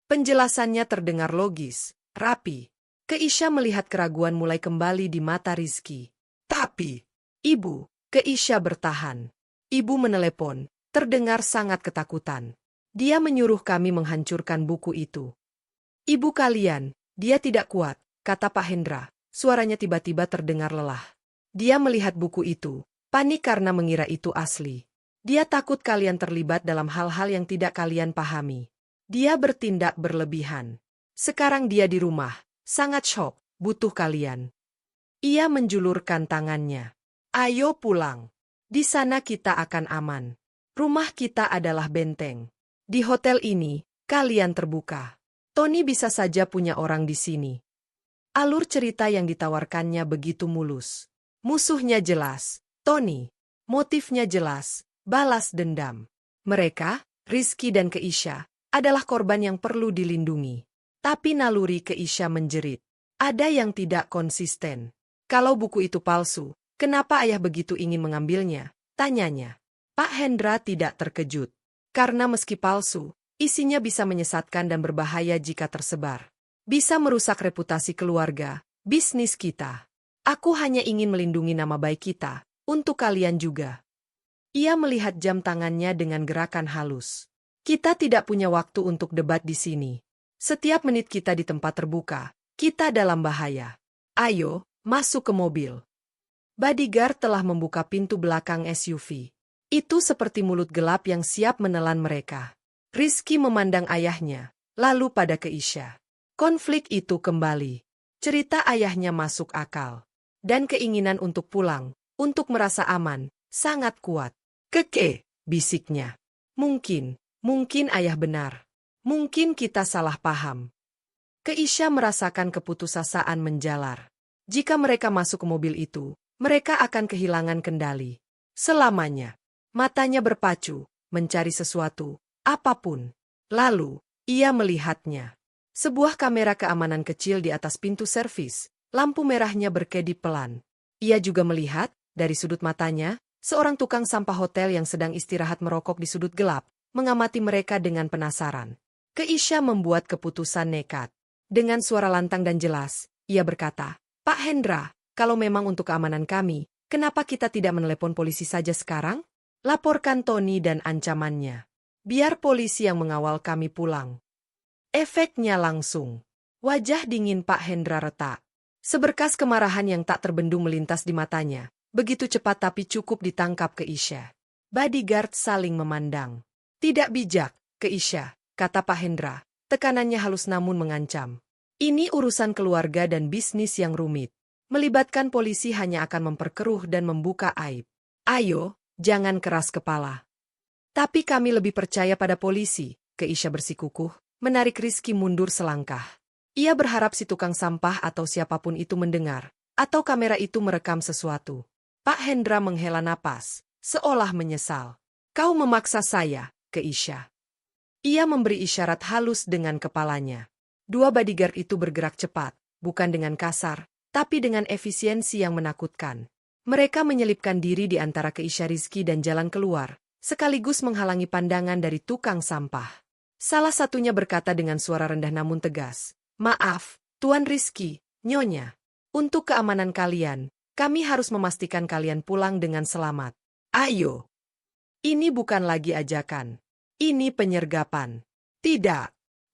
Penjelasannya terdengar logis, rapi. Keisha melihat keraguan mulai kembali di mata Rizky. Tapi, Ibu, Keisha bertahan. Ibu menelepon, terdengar sangat ketakutan. Dia menyuruh kami menghancurkan buku itu. Ibu kalian, dia tidak kuat, kata Pak Hendra. Suaranya tiba-tiba terdengar lelah. Dia melihat buku itu, panik karena mengira itu asli. Dia takut kalian terlibat dalam hal-hal yang tidak kalian pahami. Dia bertindak berlebihan. Sekarang dia di rumah, sangat syok, butuh kalian. Ia menjulurkan tangannya. Ayo pulang. Di sana kita akan aman. Rumah kita adalah benteng. Di hotel ini, kalian terbuka. Tony bisa saja punya orang di sini. Alur cerita yang ditawarkannya begitu mulus. Musuhnya jelas, Tony. Motifnya jelas, balas dendam. Mereka, Rizky dan Keisha, adalah korban yang perlu dilindungi. Tapi naluri Keisha menjerit. Ada yang tidak konsisten. Kalau buku itu palsu, kenapa ayah begitu ingin mengambilnya? Tanyanya. Pak Hendra tidak terkejut. Karena meski palsu, isinya bisa menyesatkan dan berbahaya jika tersebar. Bisa merusak reputasi keluarga, bisnis kita. Aku hanya ingin melindungi nama baik kita, untuk kalian juga. Ia melihat jam tangannya dengan gerakan halus. Kita tidak punya waktu untuk debat di sini. Setiap menit kita di tempat terbuka, kita dalam bahaya. Ayo, masuk ke mobil. Bodyguard telah membuka pintu belakang SUV. Itu seperti mulut gelap yang siap menelan mereka. Rizky memandang ayahnya, lalu pada Keisha. Konflik itu kembali. Cerita ayahnya masuk akal. Dan keinginan untuk pulang, untuk merasa aman, sangat kuat. Keke, bisiknya. Mungkin ayah benar. Mungkin kita salah paham. Keisha merasakan keputusasaan menjalar. Jika mereka masuk ke mobil itu, mereka akan kehilangan kendali. Selamanya. Matanya berpacu, mencari sesuatu, apapun. Lalu, ia melihatnya. Sebuah kamera keamanan kecil di atas pintu servis, lampu merahnya berkedip pelan. Ia juga melihat, dari sudut matanya, seorang tukang sampah hotel yang sedang istirahat merokok di sudut gelap, mengamati mereka dengan penasaran. Keisha membuat keputusan nekat. Dengan suara lantang dan jelas, ia berkata, Pak Hendra, kalau memang untuk keamanan kami, kenapa kita tidak menelepon polisi saja sekarang? Laporkan Tony dan ancamannya. Biar polisi yang mengawal kami pulang. Efeknya langsung. Wajah dingin Pak Hendra retak. Seberkas kemarahan yang tak terbendung melintas di matanya. Begitu cepat tapi cukup ditangkap Keisha. Bodyguard saling memandang. Tidak bijak, Keisha, kata Pak Hendra. Tekanannya halus namun mengancam. Ini urusan keluarga dan bisnis yang rumit. Melibatkan polisi hanya akan memperkeruh dan membuka aib. Ayo. Jangan keras kepala. Tapi kami lebih percaya pada polisi, Keisha bersikukuh, menarik Rizky mundur selangkah. Ia berharap si tukang sampah atau siapapun itu mendengar, atau kamera itu merekam sesuatu. Pak Hendra menghela napas, seolah menyesal. Kau memaksa saya, Keisha. Ia memberi isyarat halus dengan kepalanya. Dua bodyguard itu bergerak cepat, bukan dengan kasar, tapi dengan efisiensi yang menakutkan. Mereka menyelipkan diri di antara Keisha Rizky dan jalan keluar, sekaligus menghalangi pandangan dari tukang sampah. Salah satunya berkata dengan suara rendah namun tegas, Maaf, Tuan Rizky, Nyonya. Untuk keamanan kalian, kami harus memastikan kalian pulang dengan selamat. Ayo. Ini bukan lagi ajakan. Ini penyergapan. Tidak.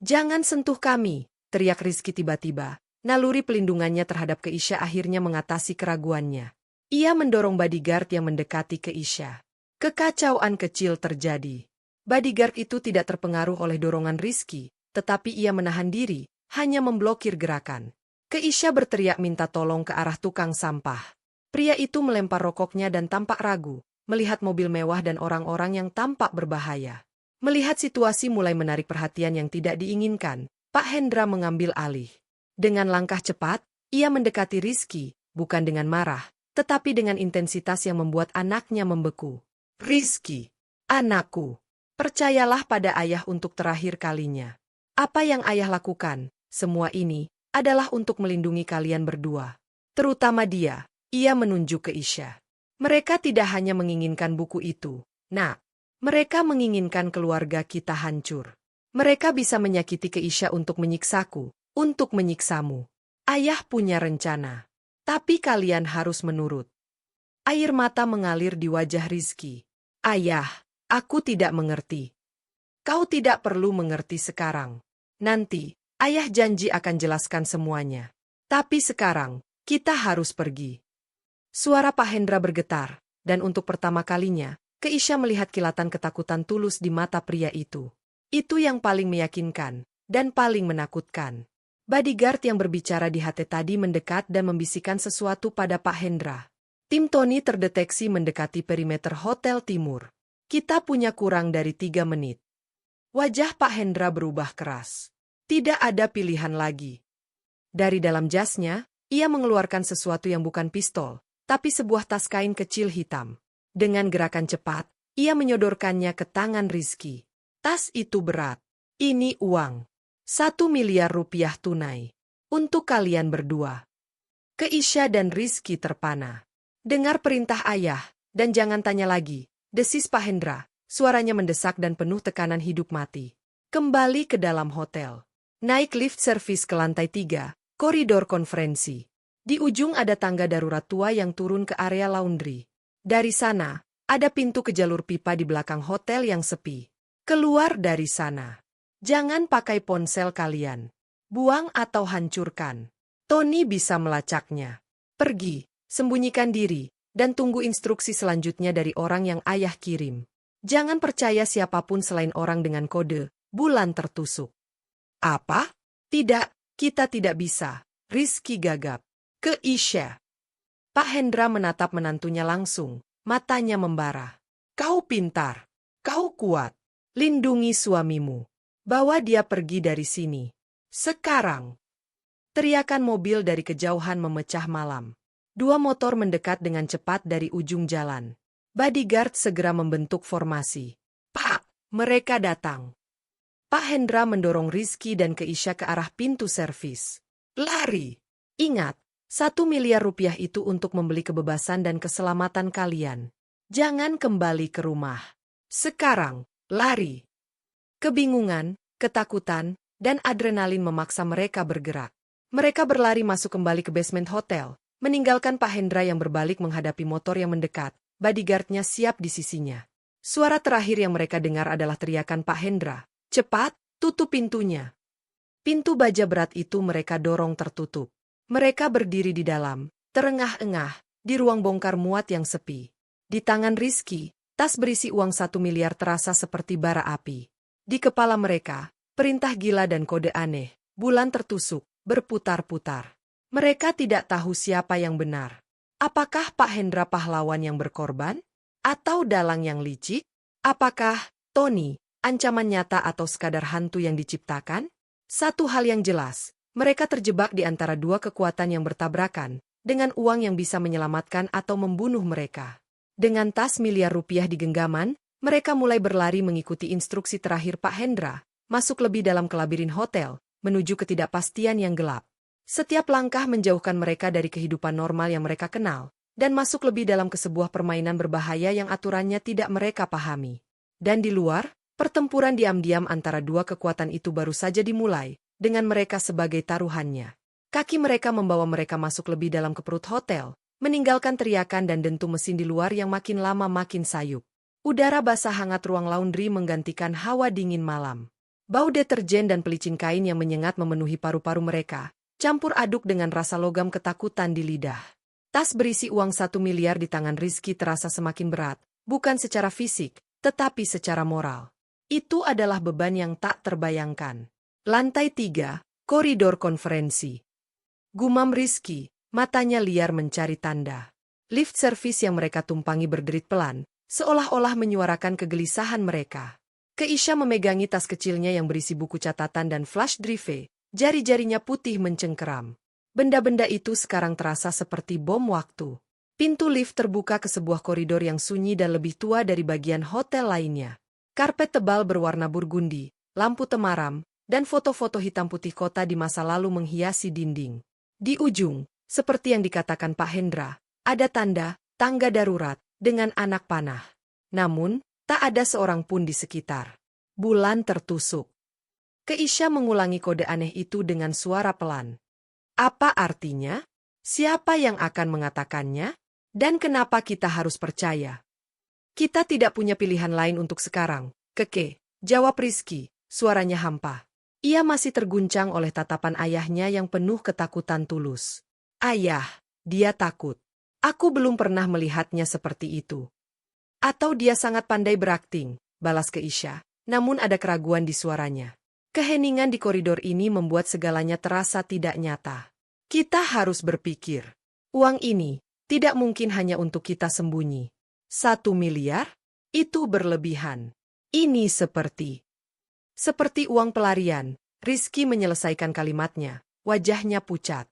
Jangan sentuh kami, teriak Rizky tiba-tiba. Naluri pelindungannya terhadap Keisha akhirnya mengatasi keraguannya. Ia mendorong bodyguard yang mendekati Keisha. Kekacauan kecil terjadi. Bodyguard itu tidak terpengaruh oleh dorongan Rizky, tetapi ia menahan diri, hanya memblokir gerakan. Keisha berteriak minta tolong ke arah tukang sampah. Pria itu melempar rokoknya dan tampak ragu, melihat mobil mewah dan orang-orang yang tampak berbahaya. Melihat situasi mulai menarik perhatian yang tidak diinginkan, Pak Hendra mengambil alih. Dengan langkah cepat, ia mendekati Rizky, bukan dengan marah, tetapi dengan intensitas yang membuat anaknya membeku. Rizky, anakku. Percayalah pada ayah untuk terakhir kalinya. Apa yang ayah lakukan, semua ini, adalah untuk melindungi kalian berdua. Terutama dia, ia menunjuk ke Isha. Mereka tidak hanya menginginkan buku itu, nak. Mereka menginginkan keluarga kita hancur. Mereka bisa menyakiti Keisha untuk menyiksaku, untuk menyiksamu. Ayah punya rencana. Tapi kalian harus menurut. Air mata mengalir di wajah Rizky. Ayah, aku tidak mengerti. Kau tidak perlu mengerti sekarang. Nanti, ayah janji akan jelaskan semuanya. Tapi sekarang, kita harus pergi. Suara Pak Hendra bergetar, dan untuk pertama kalinya, Keisha melihat kilatan ketakutan tulus di mata pria itu. Itu yang paling meyakinkan, dan paling menakutkan. Bodyguard yang berbicara di hati tadi mendekat dan membisikkan sesuatu pada Pak Hendra. Tim Tony terdeteksi mendekati perimeter Hotel Timur. Kita punya kurang dari 3 menit. Wajah Pak Hendra berubah keras. Tidak ada pilihan lagi. Dari dalam jasnya, ia mengeluarkan sesuatu yang bukan pistol, tapi sebuah tas kain kecil hitam. Dengan gerakan cepat, ia menyodorkannya ke tangan Rizky. Tas itu berat. Ini uang. 1 miliar rupiah tunai. Untuk kalian berdua. Keisha dan Rizky terpana. Dengar perintah ayah, dan jangan tanya lagi, desis Pak Hendra. Suaranya mendesak dan penuh tekanan hidup mati. Kembali ke dalam hotel. Naik lift servis ke lantai 3, koridor konferensi. Di ujung ada tangga darurat tua yang turun ke area laundry. Dari sana, ada pintu ke jalur pipa di belakang hotel yang sepi. Keluar dari sana. Jangan pakai ponsel kalian. Buang atau hancurkan. Tony bisa melacaknya. Pergi, sembunyikan diri, dan tunggu instruksi selanjutnya dari orang yang ayah kirim. Jangan percaya siapapun selain orang dengan kode bulan tertusuk. Apa? Tidak, kita tidak bisa. Rizky gagap. Keisha. Pak Hendra menatap menantunya langsung, matanya membara. Kau pintar. Kau kuat. Lindungi suamimu. Bawa dia pergi dari sini. Sekarang. Teriakan mobil dari kejauhan memecah malam. 2 motor mendekat dengan cepat dari ujung jalan. Bodyguard segera membentuk formasi. Pak, mereka datang. Pak Hendra mendorong Rizky dan Keisha ke arah pintu servis. Lari. Ingat, 1 miliar rupiah itu untuk membeli kebebasan dan keselamatan kalian. Jangan kembali ke rumah. Sekarang, lari. Kebingungan, ketakutan, dan adrenalin memaksa mereka bergerak. Mereka berlari masuk kembali ke basement hotel, meninggalkan Pak Hendra yang berbalik menghadapi motor yang mendekat. Bodyguardnya siap di sisinya. Suara terakhir yang mereka dengar adalah teriakan Pak Hendra. Cepat, tutup pintunya. Pintu baja berat itu mereka dorong tertutup. Mereka berdiri di dalam, terengah-engah, di ruang bongkar muat yang sepi. Di tangan Rizky, tas berisi uang 1 miliar terasa seperti bara api. Di kepala mereka, perintah gila dan kode aneh, bulan tertusuk, berputar-putar. Mereka tidak tahu siapa yang benar. Apakah Pak Hendra pahlawan yang berkorban? Atau dalang yang licik? Apakah Tony, ancaman nyata atau sekadar hantu yang diciptakan? Satu hal yang jelas, mereka terjebak di antara 2 kekuatan yang bertabrakan, dengan uang yang bisa menyelamatkan atau membunuh mereka. Dengan tas miliar rupiah di genggaman, mereka mulai berlari mengikuti instruksi terakhir Pak Hendra, masuk lebih dalam ke labirin hotel, menuju ketidakpastian yang gelap. Setiap langkah menjauhkan mereka dari kehidupan normal yang mereka kenal, dan masuk lebih dalam ke sebuah permainan berbahaya yang aturannya tidak mereka pahami. Dan di luar, pertempuran diam-diam antara 2 kekuatan itu baru saja dimulai, dengan mereka sebagai taruhannya. Kaki mereka membawa mereka masuk lebih dalam ke perut hotel, meninggalkan teriakan dan dentum mesin di luar yang makin lama makin sayup. Udara basah hangat ruang laundry menggantikan hawa dingin malam. Bau deterjen dan pelicin kain yang menyengat memenuhi paru-paru mereka, campur aduk dengan rasa logam ketakutan di lidah. Tas berisi uang 1 miliar di tangan Rizky terasa semakin berat, bukan secara fisik, tetapi secara moral. Itu adalah beban yang tak terbayangkan. Lantai 3, koridor konferensi. Gumam Rizky, matanya liar mencari tanda. Lift servis yang mereka tumpangi berderit pelan, seolah-olah menyuarakan kegelisahan mereka. Keisha memegangi tas kecilnya yang berisi buku catatan dan flash drive, jari-jarinya putih mencengkeram. Benda-benda itu sekarang terasa seperti bom waktu. Pintu lift terbuka ke sebuah koridor yang sunyi dan lebih tua dari bagian hotel lainnya. Karpet tebal berwarna burgundi, lampu temaram, dan foto-foto hitam putih kota di masa lalu menghiasi dinding. Di ujung, seperti yang dikatakan Pak Hendra, ada tanda, tangga darurat, dengan anak panah. Namun, tak ada seorang pun di sekitar. Bulan tertusuk. Keisha mengulangi kode aneh itu dengan suara pelan. Apa artinya? Siapa yang akan mengatakannya? Dan kenapa kita harus percaya? Kita tidak punya pilihan lain untuk sekarang, Keke, jawab Rizky, suaranya hampa. Ia masih terguncang oleh tatapan ayahnya yang penuh ketakutan tulus. Ayah, dia takut. Aku belum pernah melihatnya seperti itu. Atau dia sangat pandai berakting, balas Keisha, namun ada keraguan di suaranya. Keheningan di koridor ini membuat segalanya terasa tidak nyata. Kita harus berpikir. Uang ini tidak mungkin hanya untuk kita sembunyi. 1 miliar? Itu berlebihan. Ini seperti uang pelarian. Rizky menyelesaikan kalimatnya, wajahnya pucat.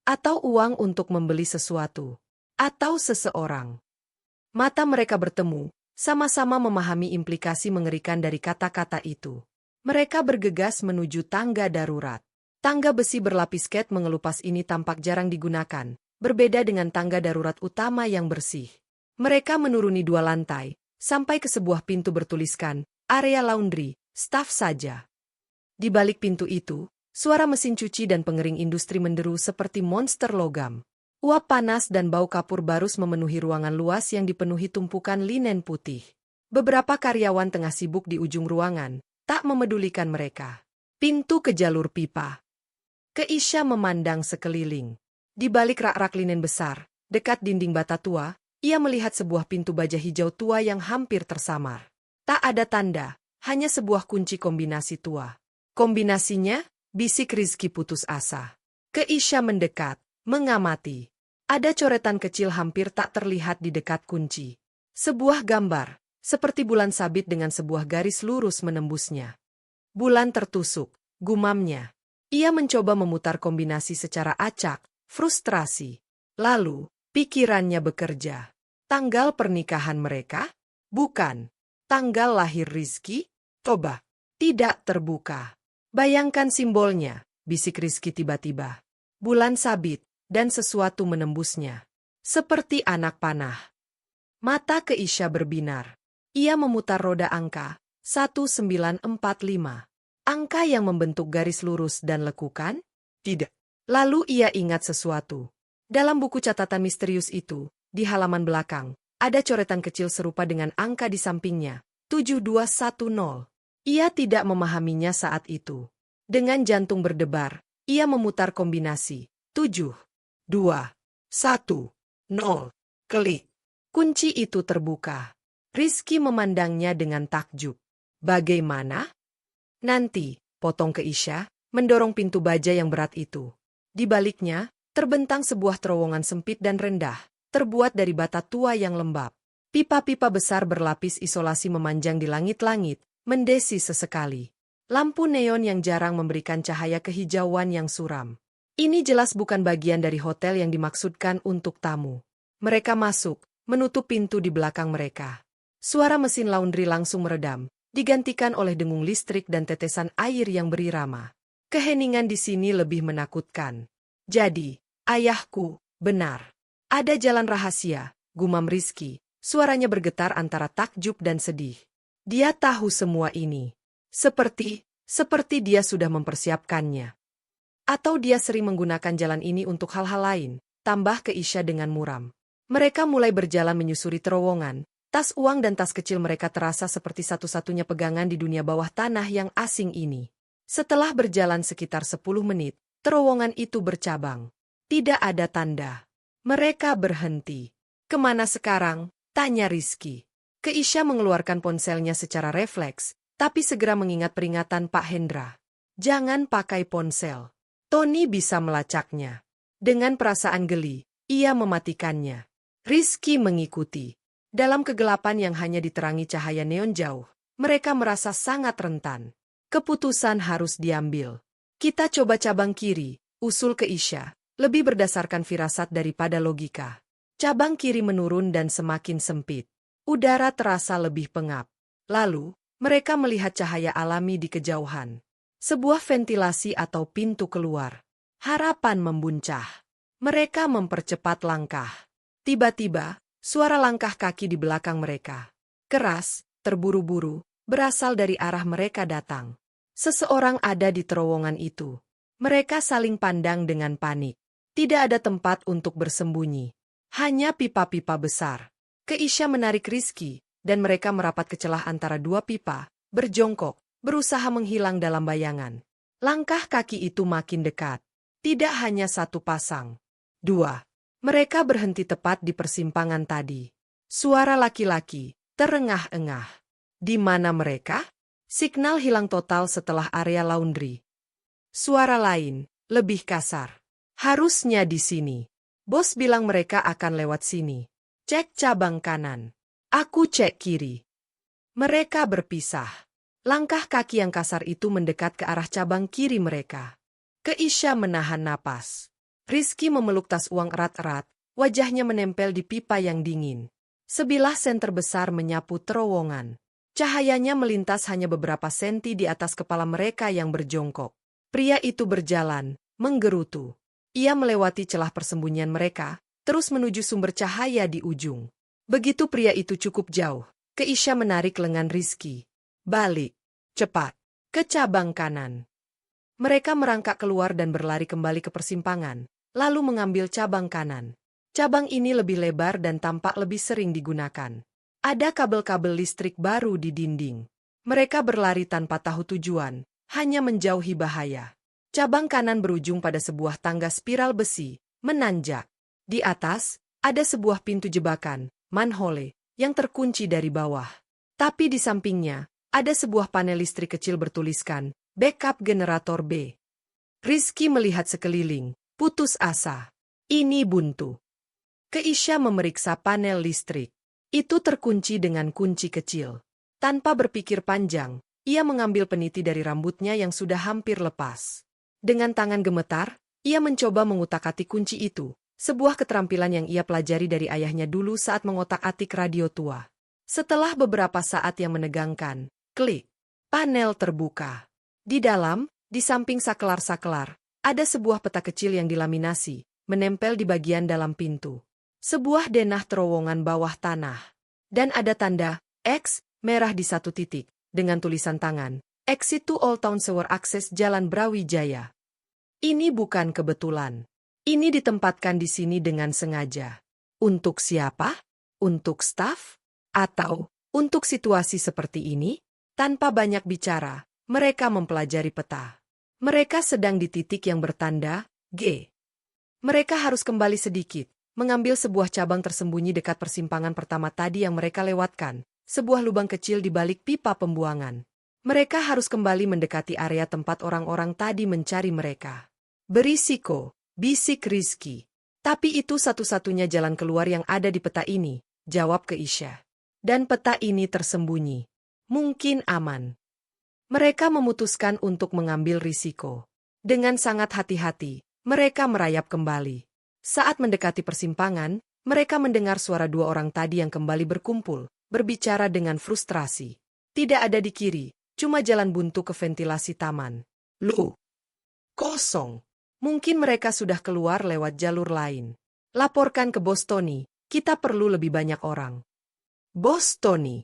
Atau uang untuk membeli sesuatu. Atau seseorang. Mata mereka bertemu, sama-sama memahami implikasi mengerikan dari kata-kata itu. Mereka bergegas menuju tangga darurat. Tangga besi berlapis cat mengelupas ini tampak jarang digunakan, berbeda dengan tangga darurat utama yang bersih. Mereka menuruni 2 lantai, sampai ke sebuah pintu bertuliskan, area laundry, staf saja. Di balik pintu itu, suara mesin cuci dan pengering industri menderu seperti monster logam. Uap panas dan bau kapur barus memenuhi ruangan luas yang dipenuhi tumpukan linen putih. Beberapa karyawan tengah sibuk di ujung ruangan, tak memedulikan mereka. Pintu ke jalur pipa. Keisha memandang sekeliling. Di balik rak-rak linen besar, dekat dinding bata tua, ia melihat sebuah pintu baja hijau tua yang hampir tersamar. Tak ada tanda, hanya sebuah kunci kombinasi tua. Kombinasinya, bisik Rizky putus asa. Keisha mendekat, mengamati. Ada coretan kecil hampir tak terlihat di dekat kunci. Sebuah gambar, seperti bulan sabit dengan sebuah garis lurus menembusnya. Bulan tertusuk, gumamnya. Ia mencoba memutar kombinasi secara acak, frustrasi. Lalu, pikirannya bekerja. Tanggal pernikahan mereka? Bukan. Tanggal lahir Rizky? Coba. Tidak terbuka. Bayangkan simbolnya, bisik Rizky tiba-tiba. Bulan sabit, dan sesuatu menembusnya. Seperti anak panah. Mata Keisha berbinar. Ia memutar roda angka, 1945. Angka yang membentuk garis lurus dan lekukan? Tidak. Lalu ia ingat sesuatu. Dalam buku catatan misterius itu, di halaman belakang, ada coretan kecil serupa dengan angka di sampingnya, 7210. Ia tidak memahaminya saat itu. Dengan jantung berdebar, ia memutar kombinasi, 7, 2, 1, 0, klik. Kunci itu terbuka. Rizky memandangnya dengan takjub. Bagaimana? Nanti, potong Keisha, mendorong pintu baja yang berat itu. Di baliknya, terbentang sebuah terowongan sempit dan rendah, terbuat dari bata tua yang lembab. Pipa-pipa besar berlapis isolasi memanjang di langit-langit, mendesi sesekali. Lampu neon yang jarang memberikan cahaya kehijauan yang suram. Ini jelas bukan bagian dari hotel yang dimaksudkan untuk tamu. Mereka masuk, menutup pintu di belakang mereka. Suara mesin laundry langsung meredam, digantikan oleh dengung listrik dan tetesan air yang berirama. Keheningan di sini lebih menakutkan. Jadi, ayahku, benar. Ada jalan rahasia, gumam Rizky. Suaranya bergetar antara takjub dan sedih. Dia tahu semua ini. Seperti dia sudah mempersiapkannya. Atau dia sering menggunakan jalan ini untuk hal-hal lain, tambah Keisha dengan muram. Mereka mulai berjalan menyusuri terowongan. Tas uang dan tas kecil mereka terasa seperti satu-satunya pegangan di dunia bawah tanah yang asing ini. Setelah berjalan sekitar 10 menit, terowongan itu bercabang. Tidak ada tanda. Mereka berhenti. Kemana sekarang? Tanya Rizky. Keisha mengeluarkan ponselnya secara refleks, tapi segera mengingat peringatan Pak Hendra. Jangan pakai ponsel. Tony bisa melacaknya. Dengan perasaan geli, ia mematikannya. Rizky mengikuti. Dalam kegelapan yang hanya diterangi cahaya neon jauh, mereka merasa sangat rentan. Keputusan harus diambil. Kita coba cabang kiri, usul Keisha, lebih berdasarkan firasat daripada logika. Cabang kiri menurun dan semakin sempit. Udara terasa lebih pengap. Lalu, Mereka melihat cahaya alami di kejauhan. Sebuah ventilasi atau pintu keluar. Harapan membuncah. Mereka mempercepat langkah. Tiba-tiba, suara langkah kaki di belakang mereka. Keras, terburu-buru, berasal dari arah mereka datang. Seseorang ada di terowongan itu. Mereka saling pandang dengan panik. Tidak ada tempat untuk bersembunyi. Hanya pipa-pipa besar. Keisha menarik Rizky, dan mereka merapat ke celah antara dua pipa, berjongkok, berusaha menghilang dalam bayangan. Langkah kaki itu makin dekat. Tidak hanya satu pasang. Dua. Mereka berhenti tepat di persimpangan tadi. Suara laki-laki terengah-engah. Di mana mereka? Signal hilang total setelah area laundry. Suara lain, lebih kasar. Harusnya di sini. Bos bilang mereka akan lewat sini. Cek cabang kanan. Aku cek kiri. Mereka berpisah. Langkah kaki yang kasar itu mendekat ke arah cabang kiri mereka. Keisha menahan napas. Rizky memeluk tas uang erat-erat, wajahnya menempel di pipa yang dingin. Sebilah sen terbesar menyapu terowongan. Cahayanya melintas hanya beberapa senti di atas kepala mereka yang berjongkok. Pria itu berjalan, menggerutu. Ia melewati celah persembunyian mereka, terus menuju sumber cahaya di ujung. Begitu pria itu cukup jauh, Keisha menarik lengan Rizky. Balik. Cepat. Ke cabang kanan. Mereka merangkak keluar dan berlari kembali ke persimpangan, lalu mengambil cabang kanan. Cabang ini lebih lebar dan tampak lebih sering digunakan. Ada kabel-kabel listrik baru di dinding. Mereka berlari tanpa tahu tujuan, hanya menjauhi bahaya. Cabang kanan berujung pada sebuah tangga spiral besi, menanjak. Di atas, ada sebuah pintu jebakan, manhole, yang terkunci dari bawah. Tapi di sampingnya, ada sebuah panel listrik kecil bertuliskan, backup generator B. Rizky melihat sekeliling, putus asa. Ini buntu. Keisha memeriksa panel listrik. Itu terkunci dengan kunci kecil. Tanpa berpikir panjang, ia mengambil peniti dari rambutnya yang sudah hampir lepas. Dengan tangan gemetar, ia mencoba mengutak-atik kunci itu, sebuah keterampilan yang ia pelajari dari ayahnya dulu saat mengotak-atik radio tua. Setelah beberapa saat yang menegangkan, klik, panel terbuka. Di dalam, di samping sakelar-sakelar, ada sebuah peta kecil yang dilaminasi, menempel di bagian dalam pintu. Sebuah denah terowongan bawah tanah. Dan ada tanda X merah di satu titik, dengan tulisan tangan, Exit to Old Town Sewer Akses Jalan Brawijaya. Ini bukan kebetulan. Ini ditempatkan di sini dengan sengaja. Untuk siapa? Untuk staf? Atau untuk situasi seperti ini? Tanpa banyak bicara, mereka mempelajari peta. Mereka sedang di titik yang bertanda G. Mereka harus kembali sedikit, mengambil sebuah cabang tersembunyi dekat persimpangan pertama tadi yang mereka lewatkan, sebuah lubang kecil di balik pipa pembuangan. Mereka harus kembali mendekati area tempat orang-orang tadi mencari mereka. Berisiko, bisik Rizky. Tapi itu satu-satunya jalan keluar yang ada di peta ini, jawab Keisha. Dan peta ini tersembunyi. Mungkin aman. Mereka memutuskan untuk mengambil risiko. Dengan sangat hati-hati, mereka merayap kembali. Saat mendekati persimpangan, mereka mendengar suara dua orang tadi yang kembali berkumpul, berbicara dengan frustrasi. Tidak ada di kiri, cuma jalan buntu ke ventilasi taman. Loh, kosong. Mungkin mereka sudah keluar lewat jalur lain. Laporkan ke Bos Tony, kita perlu lebih banyak orang. Bos Tony.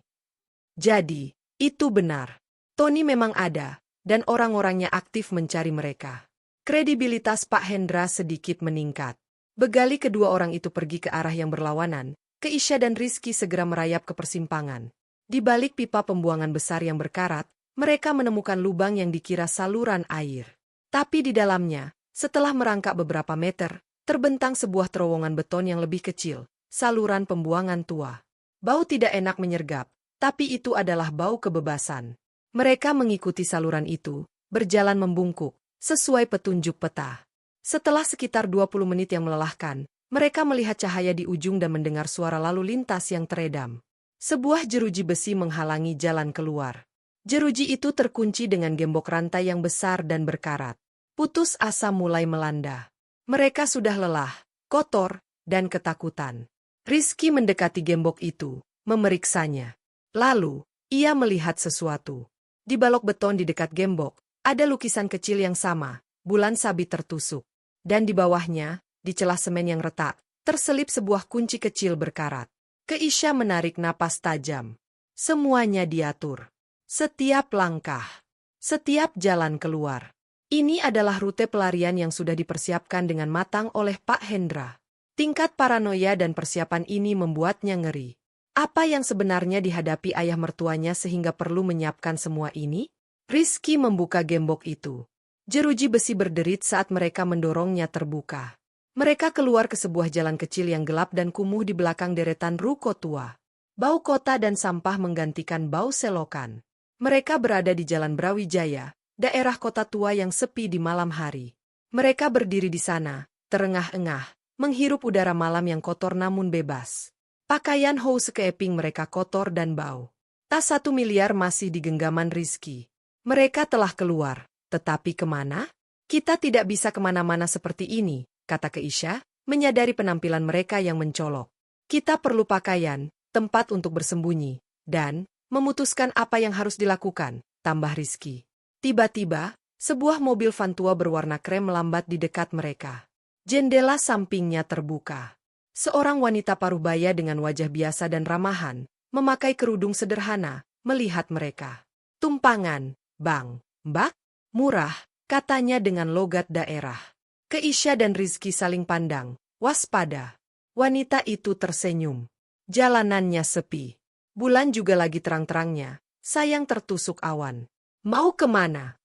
Jadi, itu benar. Tony memang ada, dan orang-orangnya aktif mencari mereka. Kredibilitas Pak Hendra sedikit meningkat. Begali kedua orang itu pergi ke arah yang berlawanan, Keisha dan Rizky segera merayap ke persimpangan. Di balik pipa pembuangan besar yang berkarat, mereka menemukan lubang yang dikira saluran air. Tapi di dalamnya, setelah merangkak beberapa meter, terbentang sebuah terowongan beton yang lebih kecil, saluran pembuangan tua. Bau tidak enak menyergap, tapi itu adalah bau kebebasan. Mereka mengikuti saluran itu, berjalan membungkuk, sesuai petunjuk peta. Setelah sekitar 20 menit yang melelahkan, mereka melihat cahaya di ujung dan mendengar suara lalu lintas yang teredam. Sebuah jeruji besi menghalangi jalan keluar. Jeruji itu terkunci dengan gembok rantai yang besar dan berkarat. Putus asa mulai melanda. Mereka sudah lelah, kotor, dan ketakutan. Rizky mendekati gembok itu, memeriksanya. Lalu, Ia melihat sesuatu. Di balok beton di dekat gembok, ada lukisan kecil yang sama, bulan sabit tertusuk. Dan di bawahnya, di celah semen yang retak, terselip sebuah kunci kecil berkarat. Keisha menarik napas tajam. Semuanya diatur. Setiap langkah. Setiap jalan keluar. Ini adalah rute pelarian yang sudah dipersiapkan dengan matang oleh Pak Hendra. Tingkat paranoia dan persiapan ini membuatnya ngeri. Apa yang sebenarnya dihadapi ayah mertuanya sehingga perlu menyiapkan semua ini? Rizky membuka gembok itu. Jeruji besi berderit saat mereka mendorongnya terbuka. Mereka keluar ke sebuah jalan kecil yang gelap dan kumuh di belakang deretan ruko tua. Bau kota dan sampah menggantikan bau selokan. Mereka berada di Jalan Brawijaya, daerah kota tua yang sepi di malam hari. Mereka berdiri di sana, terengah-engah, menghirup udara malam yang kotor namun bebas. Pakaian housekeeping mereka kotor dan bau. Tas 1 miliar masih di genggaman Rizky. Mereka telah keluar, tetapi kemana? Kita tidak bisa kemana-mana seperti ini, kata Keisha, menyadari penampilan mereka yang mencolok. Kita perlu pakaian, tempat untuk bersembunyi, dan memutuskan apa yang harus dilakukan, tambah Rizky. Tiba-tiba, sebuah mobil van tua berwarna krem melambat di dekat mereka. Jendela sampingnya terbuka. Seorang wanita parubaya dengan wajah biasa dan ramahan, memakai kerudung sederhana, melihat mereka. Tumpangan, Bang, Mbak, murah, katanya dengan logat daerah. Keisha dan Rizky saling pandang, waspada. Wanita itu tersenyum. Jalanannya sepi. Bulan juga lagi terang-terangnya, sayang tertusuk awan. Mau kemana?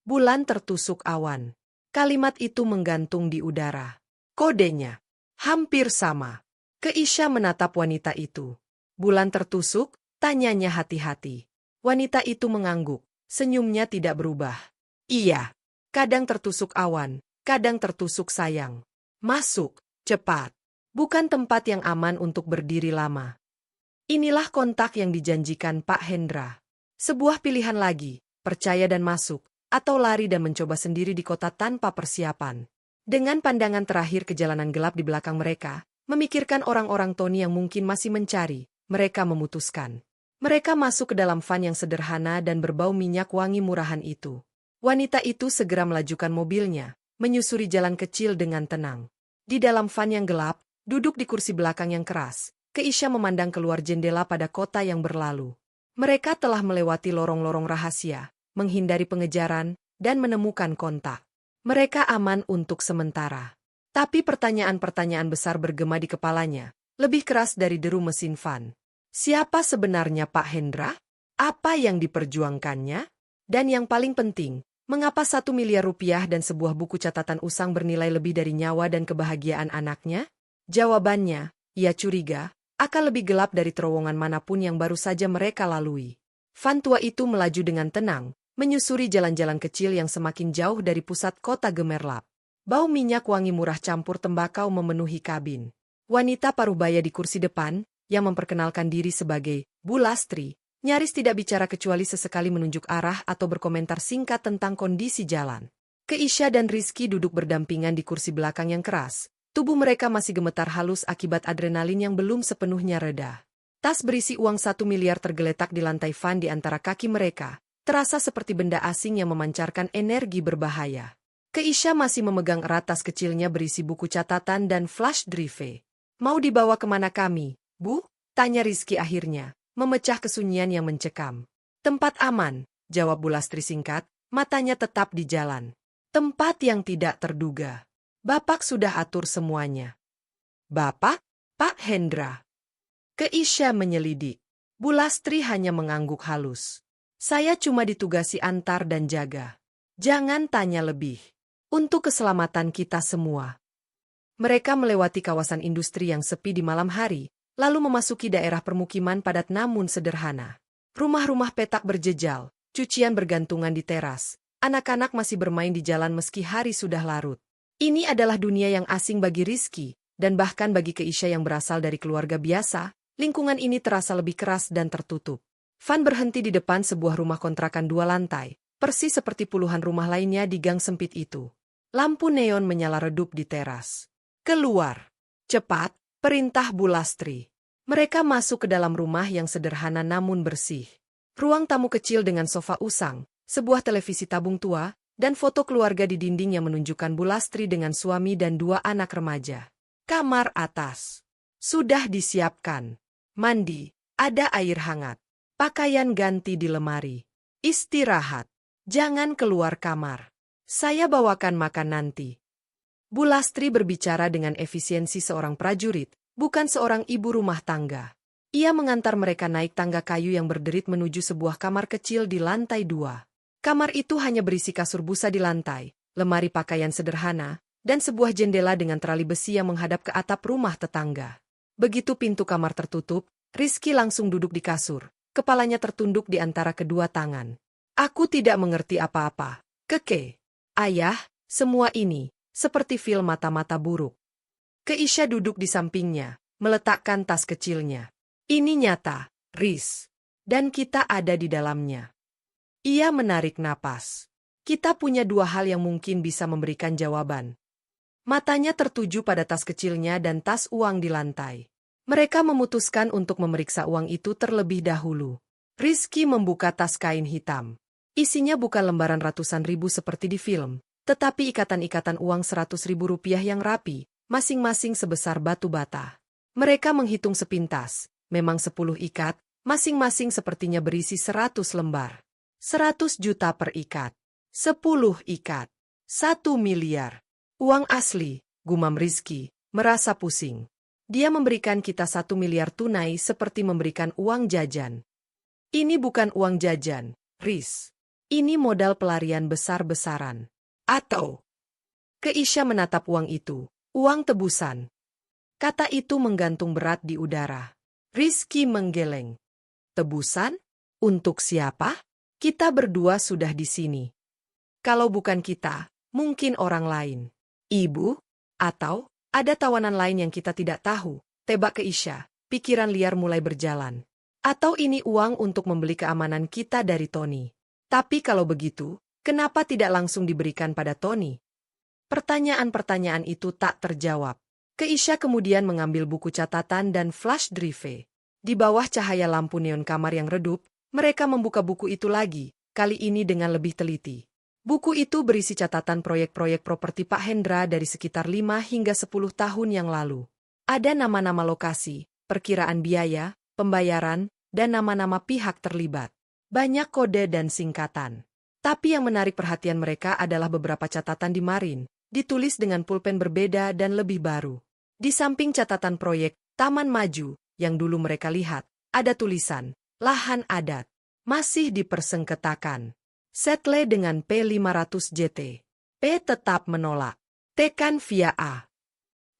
Bulan tertusuk awan. Kalimat itu menggantung di udara. Kodenya hampir sama. Keisha menatap wanita itu. Bulan tertusuk, tanyanya hati-hati. Wanita itu mengangguk, senyumnya tidak berubah. Iya, kadang tertusuk awan, kadang tertusuk sayang. Masuk, cepat. Bukan tempat yang aman untuk berdiri lama. Inilah kontak yang dijanjikan Pak Hendra. Sebuah pilihan lagi, percaya dan masuk, atau lari dan mencoba sendiri di kota tanpa persiapan. Dengan pandangan terakhir ke jalanan gelap di belakang mereka, memikirkan orang-orang Tony yang mungkin masih mencari, mereka memutuskan. Mereka masuk ke dalam van yang sederhana dan berbau minyak wangi murahan itu. Wanita itu segera melajukan mobilnya, menyusuri jalan kecil dengan tenang. Di dalam van yang gelap, duduk di kursi belakang yang keras, Keisha memandang keluar jendela pada kota yang berlalu. Mereka telah melewati lorong-lorong rahasia, menghindari pengejaran, dan menemukan kontak. Mereka aman untuk sementara. Tapi pertanyaan-pertanyaan besar bergema di kepalanya, lebih keras dari deru mesin van. Siapa sebenarnya Pak Hendra? Apa yang diperjuangkannya? Dan yang paling penting, mengapa 1 miliar rupiah dan sebuah buku catatan usang bernilai lebih dari nyawa dan kebahagiaan anaknya? Jawabannya, ia curiga, akan lebih gelap dari terowongan manapun yang baru saja mereka lalui. Van tua itu melaju dengan tenang, menyusuri jalan-jalan kecil yang semakin jauh dari pusat kota gemerlap. Bau minyak wangi murah campur tembakau memenuhi kabin. Wanita parubaya di kursi depan, yang memperkenalkan diri sebagai Bu Lastri, nyaris tidak bicara kecuali sesekali menunjuk arah atau berkomentar singkat tentang kondisi jalan. Keisha dan Rizky duduk berdampingan di kursi belakang yang keras. Tubuh mereka masih gemetar halus akibat adrenalin yang belum sepenuhnya reda. Tas berisi uang 1 miliar tergeletak di lantai van di antara kaki mereka, terasa seperti benda asing yang memancarkan energi berbahaya. Keisha masih memegang erat tas kecilnya berisi buku catatan dan flash drive. Mau dibawa kemana kami, Bu? Tanya Rizky akhirnya, memecah kesunyian yang mencekam. Tempat aman, jawab Bu Lastri singkat, matanya tetap di jalan. Tempat yang tidak terduga. Bapak sudah atur semuanya. Bapak? Pak Hendra. Keisha menyelidik. Bu Lastri hanya mengangguk halus. Saya cuma ditugasi antar dan jaga. Jangan tanya lebih. Untuk keselamatan kita semua. Mereka melewati kawasan industri yang sepi di malam hari, lalu memasuki daerah permukiman padat namun sederhana. Rumah-rumah petak berjejal, cucian bergantungan di teras. Anak-anak masih bermain di jalan meski hari sudah larut. Ini adalah dunia yang asing bagi Rizky, dan bahkan bagi Keisha yang berasal dari keluarga biasa, lingkungan ini terasa lebih keras dan tertutup. Van berhenti di depan sebuah rumah kontrakan 2 lantai, persis seperti puluhan rumah lainnya di gang sempit itu. Lampu neon menyala redup di teras. Keluar. Cepat, perintah Bu Lastri. Mereka masuk ke dalam rumah yang sederhana namun bersih. Ruang tamu kecil dengan sofa usang, sebuah televisi tabung tua, dan foto keluarga di dinding yang menunjukkan Bu Lastri dengan suami dan 2 anak remaja. Kamar atas. Sudah disiapkan. Mandi, ada air hangat. Pakaian ganti di lemari. Istirahat. Jangan keluar kamar. Saya bawakan makan nanti. Bu Lastri berbicara dengan efisiensi seorang prajurit, bukan seorang ibu rumah tangga. Ia mengantar mereka naik tangga kayu yang berderit menuju sebuah kamar kecil di lantai 2. Kamar itu hanya berisi kasur busa di lantai, lemari pakaian sederhana, dan sebuah jendela dengan terali besi yang menghadap ke atap rumah tetangga. Begitu pintu kamar tertutup, Rizky langsung duduk di kasur, kepalanya tertunduk di antara kedua tangan. Aku tidak mengerti apa-apa, Keke. Ayah, semua ini, seperti film mata-mata buruk. Keisha duduk di sampingnya, meletakkan tas kecilnya. Ini nyata, Riz. Dan kita ada di dalamnya. Ia menarik napas. Kita punya 2 hal yang mungkin bisa memberikan jawaban. Matanya tertuju pada tas kecilnya dan tas uang di lantai. Mereka memutuskan untuk memeriksa uang itu terlebih dahulu. Rizky membuka tas kain hitam. Isinya bukan lembaran ratusan ribu seperti di film, tetapi ikatan-ikatan uang 100.000 rupiah yang rapi, masing-masing sebesar batu bata. Mereka menghitung sepintas, memang 10 ikat, masing-masing sepertinya berisi 100 lembar. 100 juta per ikat. 10 ikat. 1 miliar. Uang asli, gumam Rizky, merasa pusing. Dia memberikan kita 1 miliar tunai seperti memberikan uang jajan. Ini bukan uang jajan, Riz. Ini modal pelarian besar-besaran. Atau... Keisha menatap uang itu. Uang tebusan. Kata itu menggantung berat di udara. Rizky menggeleng. Tebusan? Untuk siapa? Kita berdua sudah di sini. Kalau bukan kita, mungkin orang lain. Ibu? Atau ada tawanan lain yang kita tidak tahu, tebak Keisha. Pikiran liar mulai berjalan. Atau ini uang untuk membeli keamanan kita dari Tony. Tapi kalau begitu, kenapa tidak langsung diberikan pada Tony? Pertanyaan-pertanyaan itu tak terjawab. Keisha kemudian mengambil buku catatan dan flash drive. Di bawah cahaya lampu neon kamar yang redup, mereka membuka buku itu lagi, kali ini dengan lebih teliti. Buku itu berisi catatan proyek-proyek properti Pak Hendra dari sekitar 5 hingga 10 tahun yang lalu. Ada nama-nama lokasi, perkiraan biaya, pembayaran, dan nama-nama pihak terlibat. Banyak kode dan singkatan. Tapi yang menarik perhatian mereka adalah beberapa catatan di Marin, ditulis dengan pulpen berbeda dan lebih baru. Di samping catatan proyek Taman Maju, yang dulu mereka lihat, ada tulisan, lahan adat, masih dipersengketakan. Setle dengan P500 JT. P tetap menolak. Tekan via A.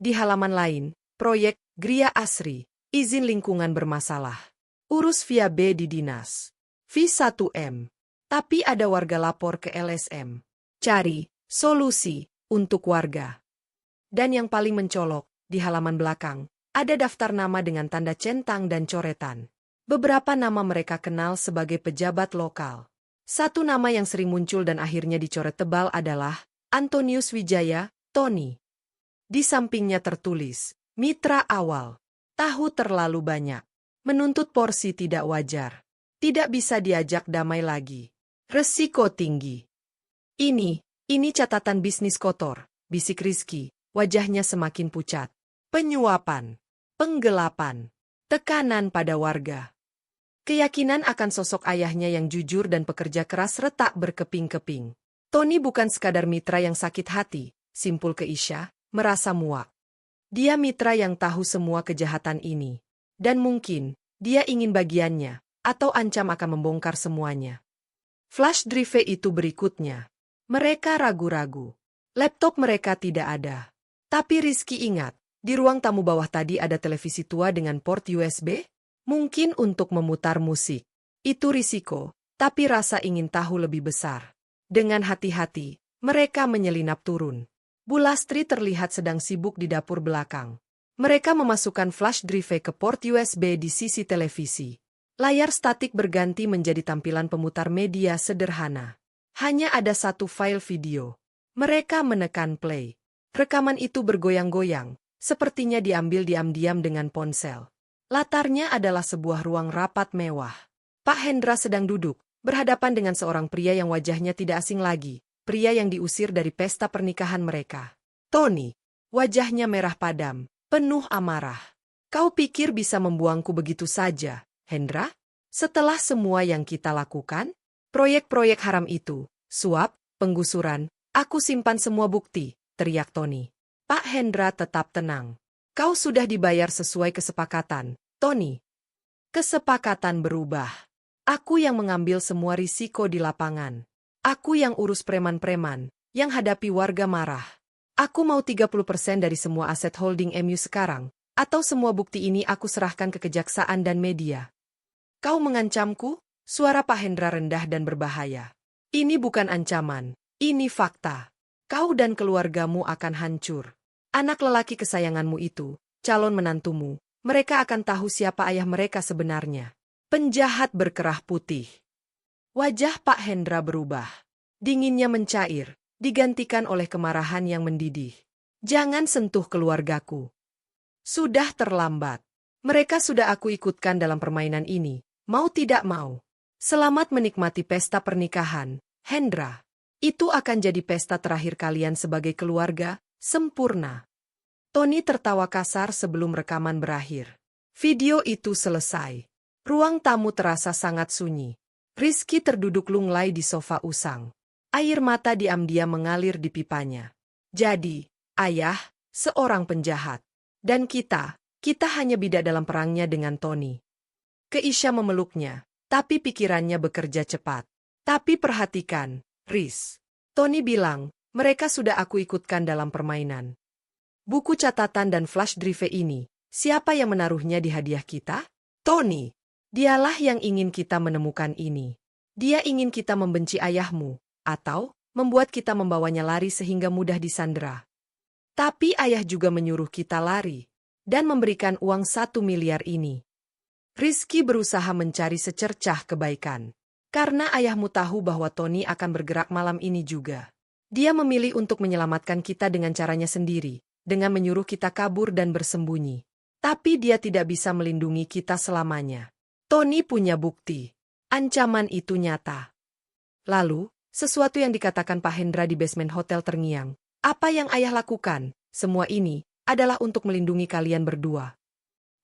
Di halaman lain, proyek Gria Asri, izin lingkungan bermasalah. Urus via B di dinas. V1M. Tapi ada warga lapor ke LSM. Cari solusi untuk warga. Dan yang paling mencolok, di halaman belakang, ada daftar nama dengan tanda centang dan coretan. Beberapa nama mereka kenal sebagai pejabat lokal. Satu nama yang sering muncul dan akhirnya dicoret tebal adalah Antonius Wijaya, Tony. Di sampingnya tertulis, mitra awal. Tahu terlalu banyak. Menuntut porsi tidak wajar. Tidak bisa diajak damai lagi. Resiko tinggi. Ini catatan bisnis kotor, bisik Rizky, wajahnya semakin pucat. Penyuapan, penggelapan, tekanan pada warga. Keyakinan akan sosok ayahnya yang jujur dan pekerja keras retak berkeping-keping. Tony bukan sekadar mitra yang sakit hati, simpul Keisha, merasa muak. Dia mitra yang tahu semua kejahatan ini. Dan mungkin, dia ingin bagiannya, atau ancam akan membongkar semuanya. Flash drive itu berikutnya. Mereka ragu-ragu. Laptop mereka tidak ada. Tapi Rizky ingat, di ruang tamu bawah tadi ada televisi tua dengan port USB? Mungkin untuk memutar musik. Itu risiko, tapi rasa ingin tahu lebih besar. Dengan hati-hati, mereka menyelinap turun. Bu Lastri terlihat sedang sibuk di dapur belakang. Mereka memasukkan flash drive ke port USB di sisi televisi. Layar statik berganti menjadi tampilan pemutar media sederhana. Hanya ada satu file video. Mereka menekan play. Rekaman itu bergoyang-goyang, sepertinya diambil diam-diam dengan ponsel. Latarnya adalah sebuah ruang rapat mewah. Pak Hendra sedang duduk, berhadapan dengan seorang pria yang wajahnya tidak asing lagi, pria yang diusir dari pesta pernikahan mereka. Tony. Wajahnya merah padam, penuh amarah. Kau pikir bisa membuangku begitu saja, Hendra? Setelah semua yang kita lakukan? Proyek-proyek haram itu, suap, penggusuran, aku simpan semua bukti, teriak Tony. Pak Hendra tetap tenang. Kau sudah dibayar sesuai kesepakatan, Tony. Kesepakatan berubah. Aku yang mengambil semua risiko di lapangan. Aku yang urus preman-preman, yang hadapi warga marah. Aku mau 30% dari semua aset holding MU sekarang, atau semua bukti ini aku serahkan ke kejaksaan dan media. Kau mengancamku? Suara Pak Hendra rendah dan berbahaya. Ini bukan ancaman, ini fakta. Kau dan keluargamu akan hancur. Anak lelaki kesayanganmu itu, calon menantumu, mereka akan tahu siapa ayah mereka sebenarnya. Penjahat berkerah putih. Wajah Pak Hendra berubah. Dinginnya mencair, digantikan oleh kemarahan yang mendidih. Jangan sentuh keluargaku. Sudah terlambat. Mereka sudah aku ikutkan dalam permainan ini, mau tidak mau. Selamat menikmati pesta pernikahan, Hendra. Itu akan jadi pesta terakhir kalian sebagai keluarga, sempurna. Tony tertawa kasar sebelum rekaman berakhir. Video itu selesai. Ruang tamu terasa sangat sunyi. Rizky terduduk lunglai di sofa usang. Air mata diam-diam mengalir di pipanya. Jadi, ayah, seorang penjahat. Dan kita hanya bidak dalam perangnya dengan Tony. Keisha memeluknya, tapi pikirannya bekerja cepat. Tapi perhatikan, Riz. Tony bilang, mereka sudah aku ikutkan dalam permainan. Buku catatan dan flash drive ini, siapa yang menaruhnya di hadiah kita? Tony. Dialah yang ingin kita menemukan ini. Dia ingin kita membenci ayahmu, atau membuat kita membawanya lari sehingga mudah disandera. Tapi ayah juga menyuruh kita lari, dan memberikan uang 1 miliar ini. Rizky berusaha mencari secercah kebaikan. Karena ayahmu tahu bahwa Tony akan bergerak malam ini juga. Dia memilih untuk menyelamatkan kita dengan caranya sendiri, dengan menyuruh kita kabur dan bersembunyi. Tapi dia tidak bisa melindungi kita selamanya. Tony punya bukti. Ancaman itu nyata. Lalu, sesuatu yang dikatakan Pak Hendra di basement hotel terngiang. Apa yang ayah lakukan, semua ini, adalah untuk melindungi kalian berdua.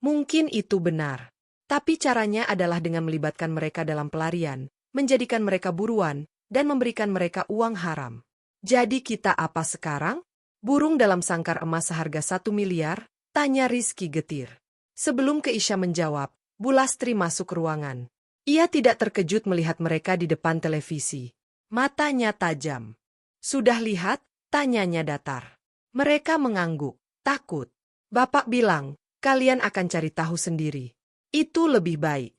Mungkin itu benar. Tapi caranya adalah dengan melibatkan mereka dalam pelarian, menjadikan mereka buruan, dan memberikan mereka uang haram. Jadi kita apa sekarang? Burung dalam sangkar emas seharga 1 miliar? Tanya Rizky getir. Sebelum Keisha menjawab, Bulastri masuk ruangan. Ia tidak terkejut melihat mereka di depan televisi. Matanya tajam. Sudah lihat? Tanyanya datar. Mereka mengangguk, takut. Bapak bilang, kalian akan cari tahu sendiri. Itu lebih baik.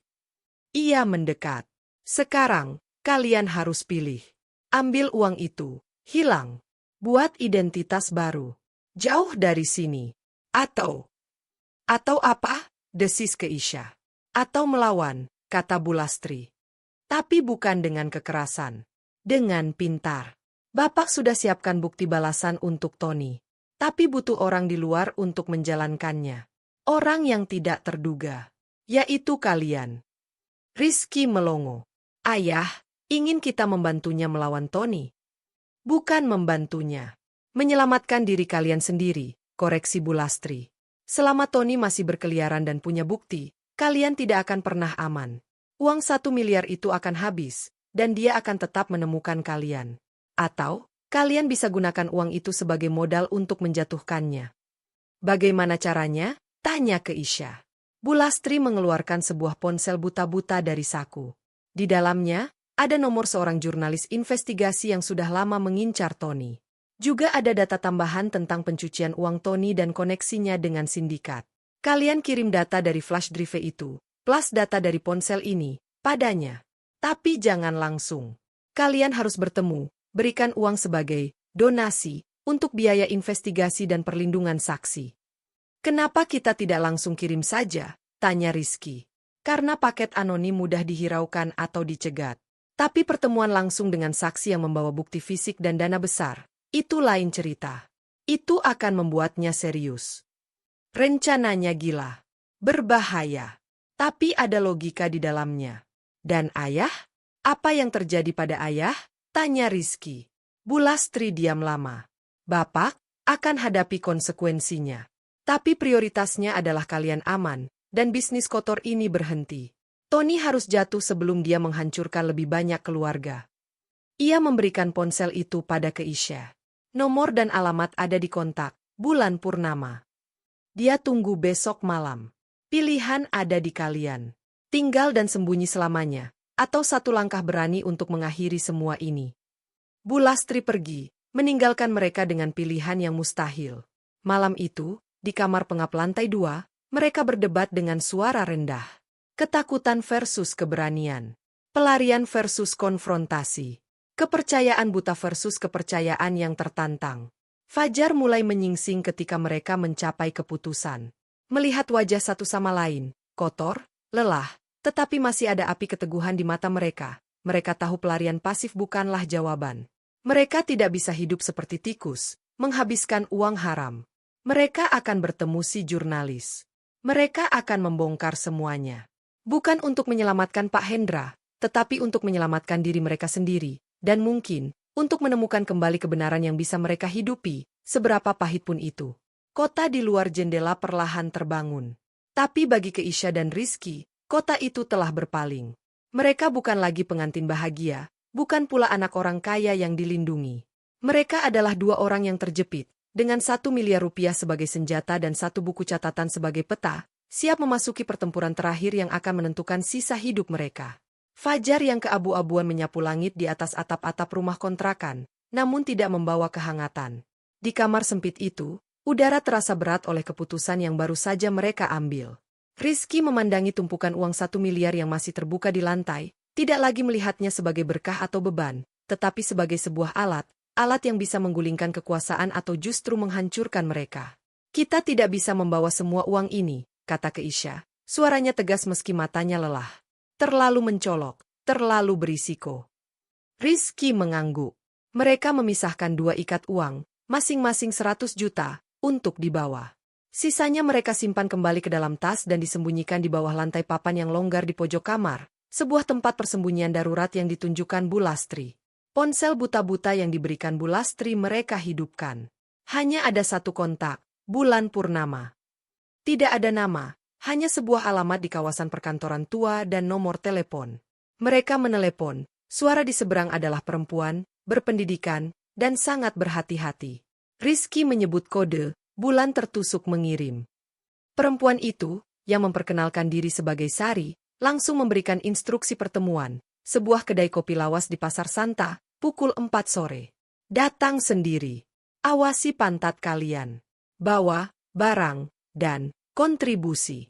Ia mendekat. Sekarang, kalian harus pilih. Ambil uang itu, hilang. Buat identitas baru. Jauh dari sini. Atau apa? Desis Keisha. Atau melawan, kata Bulastri. Tapi bukan dengan kekerasan. Dengan pintar. Bapak sudah siapkan bukti balasan untuk Tony. Tapi butuh orang di luar untuk menjalankannya. Orang yang tidak terduga. Yaitu kalian. Rizky melongo. Ayah, ingin kita membantunya melawan Tony. Bukan membantunya. Menyelamatkan diri kalian sendiri, koreksi Bulastri. Selama Tony masih berkeliaran dan punya bukti, kalian tidak akan pernah aman. Uang 1 miliar itu akan habis, dan dia akan tetap menemukan kalian. Atau, kalian bisa gunakan uang itu sebagai modal untuk menjatuhkannya. Bagaimana caranya? Tanya Keisha. Bulastri mengeluarkan sebuah ponsel buta-buta dari saku. Di dalamnya, ada nomor seorang jurnalis investigasi yang sudah lama mengincar Tony. Juga ada data tambahan tentang pencucian uang Tony dan koneksinya dengan sindikat. Kalian kirim data dari flash drive itu, plus data dari ponsel ini, padanya. Tapi jangan langsung. Kalian harus bertemu, berikan uang sebagai donasi untuk biaya investigasi dan perlindungan saksi. Kenapa kita tidak langsung kirim saja? Tanya Rizky. Karena paket anonim mudah dihiraukan atau dicegat. Tapi pertemuan langsung dengan saksi yang membawa bukti fisik dan dana besar, itu lain cerita. Itu akan membuatnya serius. Rencananya gila. Berbahaya. Tapi ada logika di dalamnya. Dan ayah? Apa yang terjadi pada ayah? Tanya Rizky. Bu Lastri diam lama. Bapak akan hadapi konsekuensinya. Tapi prioritasnya adalah kalian aman, dan bisnis kotor ini berhenti. Tony harus jatuh sebelum dia menghancurkan lebih banyak keluarga. Ia memberikan ponsel itu pada Keisha. Nomor dan alamat ada di kontak, bulan purnama. Dia tunggu besok malam. Pilihan ada di kalian. Tinggal dan sembunyi selamanya, atau satu langkah berani untuk mengakhiri semua ini. Bu Lastri pergi, meninggalkan mereka dengan pilihan yang mustahil. Malam itu, di kamar pengap lantai 2, mereka berdebat dengan suara rendah. Ketakutan versus keberanian. Pelarian versus konfrontasi. Kepercayaan buta versus kepercayaan yang tertantang. Fajar mulai menyingsing ketika mereka mencapai keputusan. Melihat wajah satu sama lain, kotor, lelah, tetapi masih ada api keteguhan di mata mereka. Mereka tahu pelarian pasif bukanlah jawaban. Mereka tidak bisa hidup seperti tikus, menghabiskan uang haram. Mereka akan bertemu si jurnalis. Mereka akan membongkar semuanya. Bukan untuk menyelamatkan Pak Hendra, tetapi untuk menyelamatkan diri mereka sendiri, dan mungkin, untuk menemukan kembali kebenaran yang bisa mereka hidupi, seberapa pahit pun itu. Kota di luar jendela perlahan terbangun. Tapi bagi Keisha dan Rizky, kota itu telah berpaling. Mereka bukan lagi pengantin bahagia, bukan pula anak orang kaya yang dilindungi. Mereka adalah dua orang yang terjepit, dengan 1 miliar rupiah sebagai senjata dan 1 buku catatan sebagai peta, siap memasuki pertempuran terakhir yang akan menentukan sisa hidup mereka. Fajar yang keabu-abuan menyapu langit di atas atap-atap rumah kontrakan, namun tidak membawa kehangatan. Di kamar sempit itu, udara terasa berat oleh keputusan yang baru saja mereka ambil. Rizky memandangi tumpukan uang 1 miliar yang masih terbuka di lantai, tidak lagi melihatnya sebagai berkah atau beban, tetapi sebagai sebuah alat yang bisa menggulingkan kekuasaan atau justru menghancurkan mereka. Kita tidak bisa membawa semua uang ini, kata Keisha. Suaranya tegas meski matanya lelah. Terlalu mencolok, terlalu berisiko. Rizky mengangguk. Mereka memisahkan 2 ikat uang, masing-masing 100 juta, untuk dibawa. Sisanya mereka simpan kembali ke dalam tas dan disembunyikan di bawah lantai papan yang longgar di pojok kamar, sebuah tempat persembunyian darurat yang ditunjukkan Bu Lastri. Ponsel buta-buta yang diberikan Bu Lastri mereka hidupkan. Hanya ada 1 kontak, bulan purnama. Tidak ada nama, hanya sebuah alamat di kawasan perkantoran tua dan nomor telepon. Mereka menelepon, suara di seberang adalah perempuan, berpendidikan, dan sangat berhati-hati. Rizky menyebut kode, bulan tertusuk mengirim. Perempuan itu, yang memperkenalkan diri sebagai Sari, langsung memberikan instruksi pertemuan, sebuah kedai kopi lawas di Pasar Santa, pukul 4 sore. Datang sendiri. Awasi pantat kalian. Bawa, barang, dan kontribusi.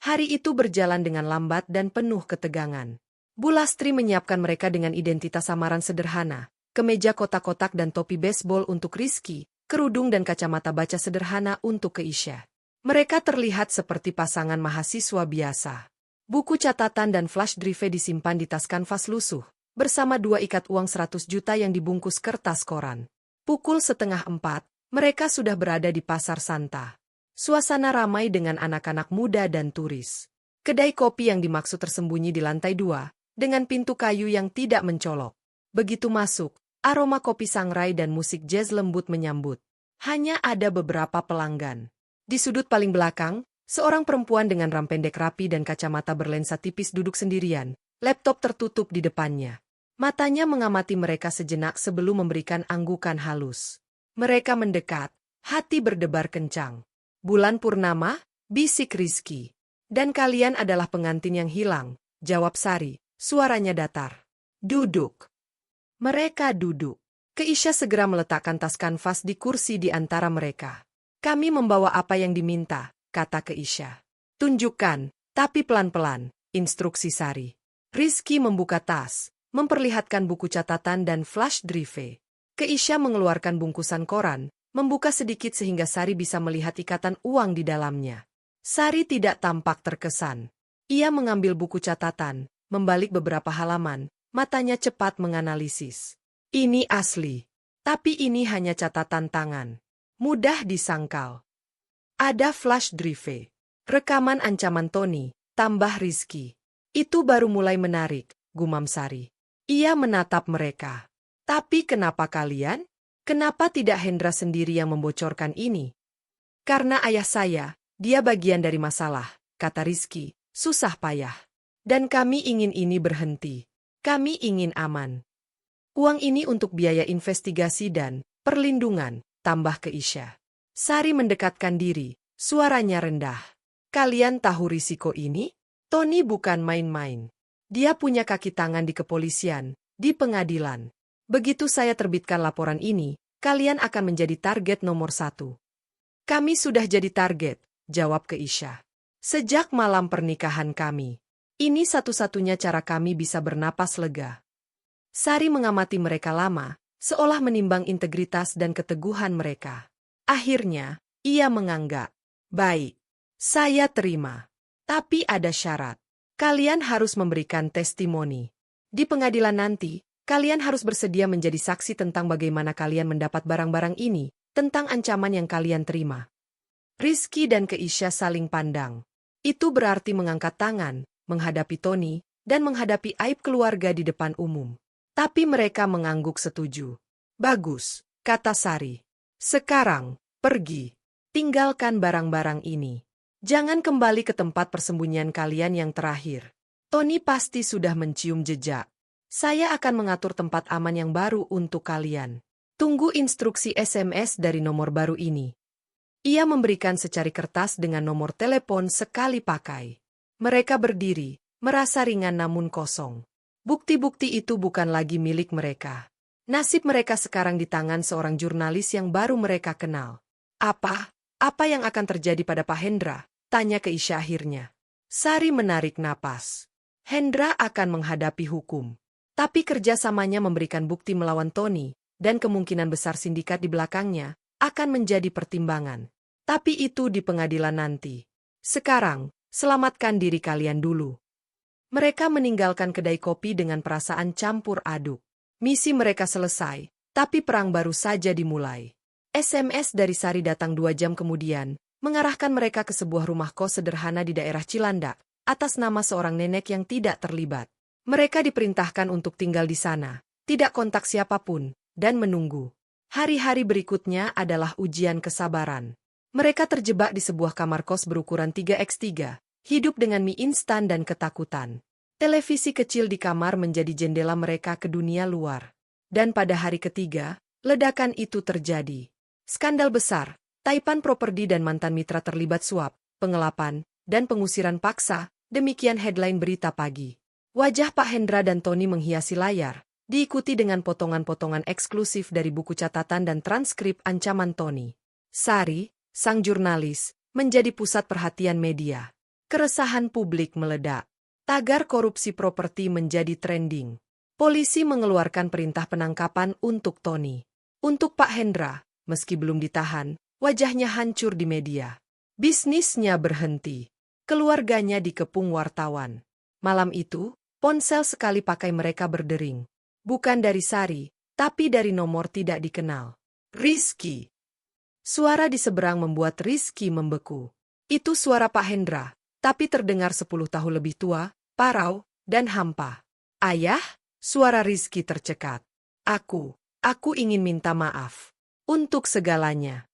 Hari itu berjalan dengan lambat dan penuh ketegangan. Bu Lastri menyiapkan mereka dengan identitas samaran sederhana, kemeja kotak-kotak dan topi baseball untuk Rizky, kerudung dan kacamata baca sederhana untuk Keisha. Mereka terlihat seperti pasangan mahasiswa biasa. Buku catatan dan flash drive disimpan di tas kanvas lusuh, bersama 2 ikat uang 100 juta yang dibungkus kertas koran. Pukul 3:30, mereka sudah berada di Pasar Santa. Suasana ramai dengan anak-anak muda dan turis. Kedai kopi yang dimaksud tersembunyi di lantai 2, dengan pintu kayu yang tidak mencolok. Begitu masuk, aroma kopi sangrai dan musik jazz lembut menyambut. Hanya ada beberapa pelanggan. Di sudut paling belakang, seorang perempuan dengan ram pendek rapi dan kacamata berlensa tipis duduk sendirian, laptop tertutup di depannya. Matanya mengamati mereka sejenak sebelum memberikan anggukan halus. Mereka mendekat, hati berdebar kencang. Bulan purnama, bisik Rizky. Dan kalian adalah pengantin yang hilang, jawab Sari, suaranya datar. Duduk. Mereka duduk. Keisha segera meletakkan tas kanvas di kursi di antara mereka. Kami membawa apa yang diminta, kata Keisha. Tunjukkan, tapi pelan-pelan, instruksi Sari. Rizky membuka tas, memperlihatkan buku catatan dan flash drive. Keisha mengeluarkan bungkusan koran, membuka sedikit sehingga Sari bisa melihat ikatan uang di dalamnya. Sari tidak tampak terkesan. Ia mengambil buku catatan, membalik beberapa halaman, matanya cepat menganalisis. Ini asli. Tapi ini hanya catatan tangan. Mudah disangkal. Ada flash drive. Rekaman ancaman Tony, tambah Rizky. Itu baru mulai menarik, gumam Sari. Ia menatap mereka. Tapi kenapa kalian? Kenapa tidak Hendra sendiri yang membocorkan ini? Karena ayah saya, dia bagian dari masalah, kata Rizky, susah payah. Dan kami ingin ini berhenti. Kami ingin aman. Uang ini untuk biaya investigasi dan perlindungan, tambah ke Isya. Sari mendekatkan diri, suaranya rendah. Kalian tahu risiko ini? Tony bukan main-main. Dia punya kaki tangan di kepolisian, di pengadilan. Begitu saya terbitkan laporan ini, kalian akan menjadi target nomor 1. Kami sudah jadi target, jawab ke Isya. Sejak malam pernikahan kami. Ini satu-satunya cara kami bisa bernapas lega. Sari mengamati mereka lama, seolah menimbang integritas dan keteguhan mereka. Akhirnya, ia menganggap, baik, saya terima. Tapi ada syarat. Kalian harus memberikan testimoni. Di pengadilan nanti, kalian harus bersedia menjadi saksi tentang bagaimana kalian mendapat barang-barang ini, tentang ancaman yang kalian terima. Rizky dan Keisha saling pandang. Itu berarti mengangkat tangan, menghadapi Tony, dan menghadapi aib keluarga di depan umum. Tapi mereka mengangguk setuju. Bagus, kata Sari. Sekarang, pergi. Tinggalkan barang-barang ini. Jangan kembali ke tempat persembunyian kalian yang terakhir. Tony pasti sudah mencium jejak. Saya akan mengatur tempat aman yang baru untuk kalian. Tunggu instruksi SMS dari nomor baru ini. Ia memberikan secari kertas dengan nomor telepon sekali pakai. Mereka berdiri, merasa ringan namun kosong. Bukti-bukti itu bukan lagi milik mereka. Nasib mereka sekarang di tangan seorang jurnalis yang baru mereka kenal. Apa yang akan terjadi pada Pak Hendra? Tanya ke Isya akhirnya. Sari menarik napas. Hendra akan menghadapi hukum. Tapi kerjasamanya memberikan bukti melawan Tony, dan kemungkinan besar sindikat di belakangnya, akan menjadi pertimbangan. Tapi itu di pengadilan nanti. Sekarang, selamatkan diri kalian dulu. Mereka meninggalkan kedai kopi dengan perasaan campur aduk. Misi mereka selesai, tapi perang baru saja dimulai. SMS dari Sari datang 2 jam kemudian, mengarahkan mereka ke sebuah rumah kos sederhana di daerah Cilandak, atas nama seorang nenek yang tidak terlibat. Mereka diperintahkan untuk tinggal di sana, tidak kontak siapapun, dan menunggu. Hari-hari berikutnya adalah ujian kesabaran. Mereka terjebak di sebuah kamar kos berukuran 3x3, hidup dengan mie instan dan ketakutan. Televisi kecil di kamar menjadi jendela mereka ke dunia luar. Dan pada hari ketiga, ledakan itu terjadi. Skandal besar. Taipan Property dan mantan mitra terlibat suap, pengelapan, dan pengusiran paksa, demikian headline berita pagi. Wajah Pak Hendra dan Tony menghiasi layar, diikuti dengan potongan-potongan eksklusif dari buku catatan dan transkrip ancaman Tony. Sari, sang jurnalis, menjadi pusat perhatian media. Keresahan publik meledak. Tagar korupsi properti menjadi trending. Polisi mengeluarkan perintah penangkapan untuk Tony. Untuk Pak Hendra, meski belum ditahan, wajahnya hancur di media. Bisnisnya berhenti. Keluarganya dikepung wartawan. Malam itu, ponsel sekali pakai mereka berdering. Bukan dari Sari, tapi dari nomor tidak dikenal. Rizky. Suara di seberang membuat Rizky membeku. Itu suara Pak Hendra, tapi terdengar 10 tahun lebih tua, parau, dan hampa. Ayah, suara Rizky tercekat. Aku ingin minta maaf. Untuk segalanya.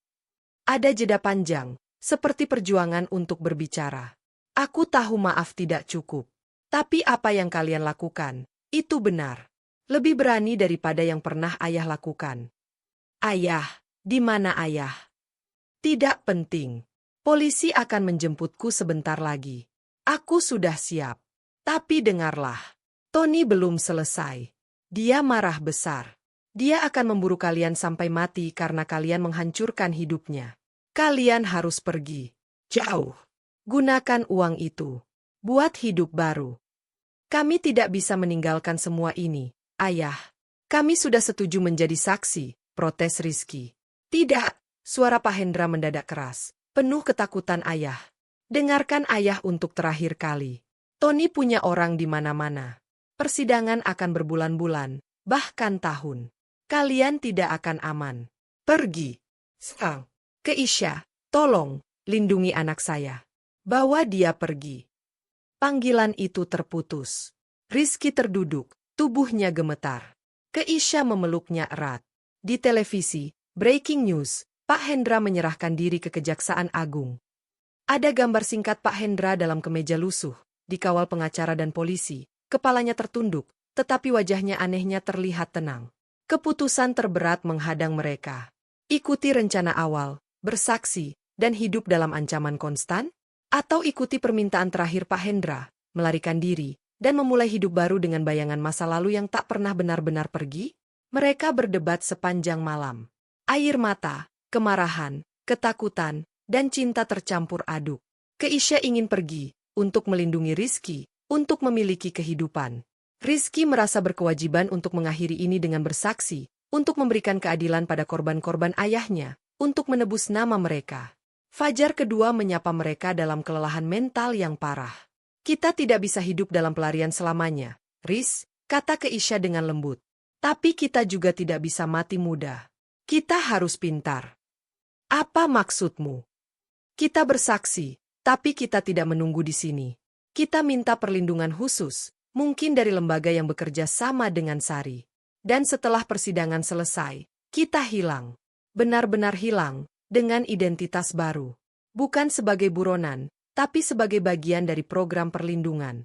Ada jeda panjang, seperti perjuangan untuk berbicara. Aku tahu maaf tidak cukup. Tapi apa yang kalian lakukan, itu benar. Lebih berani daripada yang pernah ayah lakukan. Ayah, di mana ayah? Tidak penting. Polisi akan menjemputku sebentar lagi. Aku sudah siap. Tapi dengarlah. Tony belum selesai. Dia marah besar. Dia akan memburu kalian sampai mati karena kalian menghancurkan hidupnya. Kalian harus pergi. Jauh. Gunakan uang itu. Buat hidup baru. Kami tidak bisa meninggalkan semua ini, ayah. Kami sudah setuju menjadi saksi, protes Rizky. Tidak, suara Pak Hendra mendadak keras, penuh ketakutan ayah. Dengarkan ayah untuk terakhir kali. Tony punya orang di mana-mana. Persidangan akan berbulan-bulan, bahkan tahun. Kalian tidak akan aman. Pergi. Sang. Ke Isya, tolong, lindungi anak saya. Bawa dia pergi. Panggilan itu terputus. Rizky terduduk, tubuhnya gemetar. Keisha memeluknya erat. Di televisi, breaking news, Pak Hendra menyerahkan diri ke Kejaksaan Agung. Ada gambar singkat Pak Hendra dalam kemeja lusuh, dikawal pengacara dan polisi, kepalanya tertunduk, tetapi wajahnya anehnya terlihat tenang. Keputusan terberat menghadang mereka. Ikuti rencana awal, bersaksi, dan hidup dalam ancaman konstan? Atau ikuti permintaan terakhir Pak Hendra, melarikan diri, dan memulai hidup baru dengan bayangan masa lalu yang tak pernah benar-benar pergi? Mereka berdebat sepanjang malam. Air mata, kemarahan, ketakutan, dan cinta tercampur aduk. Keisha ingin pergi, untuk melindungi Rizky, untuk memiliki kehidupan. Rizky merasa berkewajiban untuk mengakhiri ini dengan bersaksi, untuk memberikan keadilan pada korban-korban ayahnya, untuk menebus nama mereka. Fajar kedua menyapa mereka dalam kelelahan mental yang parah. Kita tidak bisa hidup dalam pelarian selamanya, Riz, kata Keisha dengan lembut. Tapi kita juga tidak bisa mati muda. Kita harus pintar. Apa maksudmu? Kita bersaksi, tapi kita tidak menunggu di sini. Kita minta perlindungan khusus, mungkin dari lembaga yang bekerja sama dengan Sari. Dan setelah persidangan selesai, kita hilang. Benar-benar hilang. Dengan identitas baru. Bukan sebagai buronan, tapi sebagai bagian dari program perlindungan.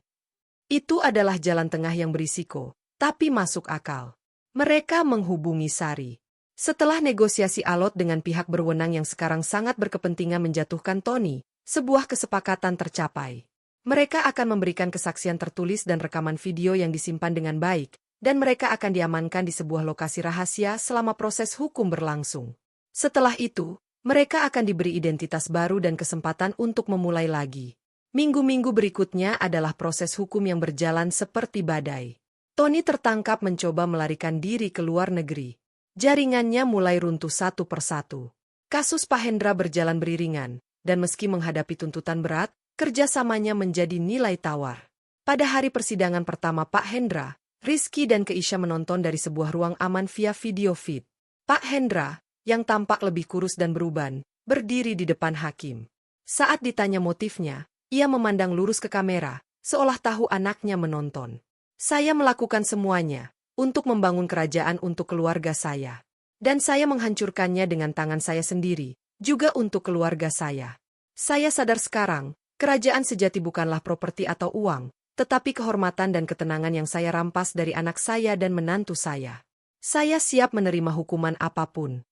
Itu adalah jalan tengah yang berisiko, tapi masuk akal. Mereka menghubungi Sari. Setelah negosiasi alot dengan pihak berwenang yang sekarang sangat berkepentingan menjatuhkan Tony, sebuah kesepakatan tercapai. Mereka akan memberikan kesaksian tertulis dan rekaman video yang disimpan dengan baik, dan mereka akan diamankan di sebuah lokasi rahasia selama proses hukum berlangsung. Setelah itu, mereka akan diberi identitas baru dan kesempatan untuk memulai lagi. Minggu-minggu berikutnya adalah proses hukum yang berjalan seperti badai. Tony tertangkap mencoba melarikan diri ke luar negeri. Jaringannya mulai runtuh satu persatu. Kasus Pak Hendra berjalan beriringan, dan meski menghadapi tuntutan berat, kerjasamanya menjadi nilai tawar. Pada hari persidangan pertama Pak Hendra, Rizky dan Keisha menonton dari sebuah ruang aman via video feed. Pak Hendra, yang tampak lebih kurus dan beruban, berdiri di depan hakim. Saat ditanya motifnya, ia memandang lurus ke kamera, seolah tahu anaknya menonton. Saya melakukan semuanya, untuk membangun kerajaan untuk keluarga saya. Dan saya menghancurkannya dengan tangan saya sendiri, juga untuk keluarga saya. Saya sadar sekarang, kerajaan sejati bukanlah properti atau uang, tetapi kehormatan dan ketenangan yang saya rampas dari anak saya dan menantu saya. Saya siap menerima hukuman apapun.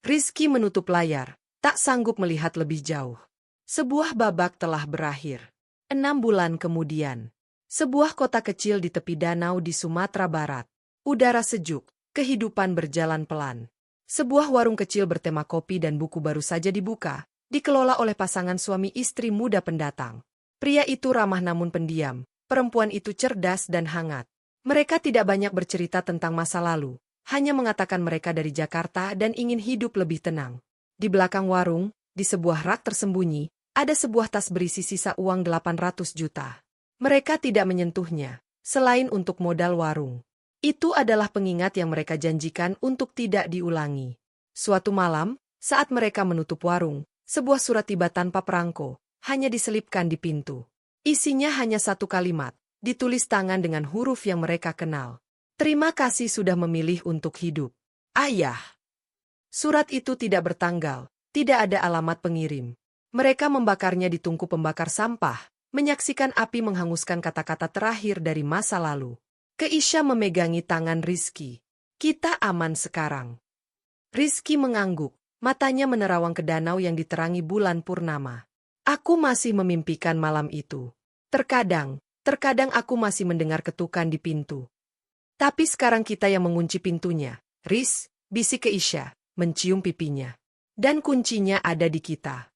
Rizky menutup layar, tak sanggup melihat lebih jauh. Sebuah babak telah berakhir. 6 bulan kemudian. Sebuah kota kecil di tepi danau di Sumatera Barat. Udara sejuk, kehidupan berjalan pelan. Sebuah warung kecil bertema kopi dan buku baru saja dibuka, dikelola oleh pasangan suami istri muda pendatang. Pria itu ramah namun pendiam, perempuan itu cerdas dan hangat. Mereka tidak banyak bercerita tentang masa lalu. Hanya mengatakan mereka dari Jakarta dan ingin hidup lebih tenang. Di belakang warung, di sebuah rak tersembunyi, ada sebuah tas berisi sisa uang 800 juta. Mereka tidak menyentuhnya, selain untuk modal warung. Itu adalah pengingat yang mereka janjikan untuk tidak diulangi. Suatu malam, saat mereka menutup warung, sebuah surat tiba tanpa perangko, hanya diselipkan di pintu. Isinya hanya satu kalimat, ditulis tangan dengan huruf yang mereka kenal. Terima kasih sudah memilih untuk hidup. Ayah. Surat itu tidak bertanggal, tidak ada alamat pengirim. Mereka membakarnya di tungku pembakar sampah, menyaksikan api menghanguskan kata-kata terakhir dari masa lalu. Keisha memegangi tangan Rizky. Kita aman sekarang. Rizky mengangguk, matanya menerawang ke danau yang diterangi bulan purnama. Aku masih memimpikan malam itu. Terkadang aku masih mendengar ketukan di pintu. Tapi sekarang kita yang mengunci pintunya, Riz, bisik Keisha, mencium pipinya. Dan kuncinya ada di kita.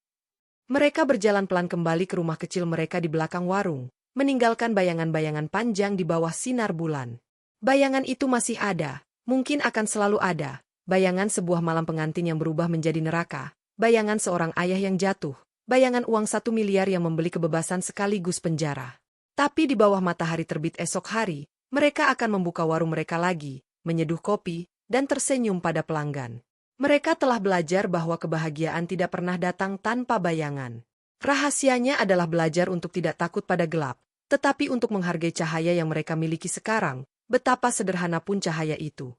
Mereka berjalan pelan kembali ke rumah kecil mereka di belakang warung, meninggalkan bayangan-bayangan panjang di bawah sinar bulan. Bayangan itu masih ada, mungkin akan selalu ada, bayangan sebuah malam pengantin yang berubah menjadi neraka, bayangan seorang ayah yang jatuh, bayangan uang 1 miliar yang membeli kebebasan sekaligus penjara. Tapi di bawah matahari terbit esok hari, mereka akan membuka warung mereka lagi, menyeduh kopi, dan tersenyum pada pelanggan. Mereka telah belajar bahwa kebahagiaan tidak pernah datang tanpa bayangan. Rahasianya adalah belajar untuk tidak takut pada gelap, Tetapi untuk menghargai cahaya yang mereka miliki sekarang, betapa sederhana pun cahaya itu.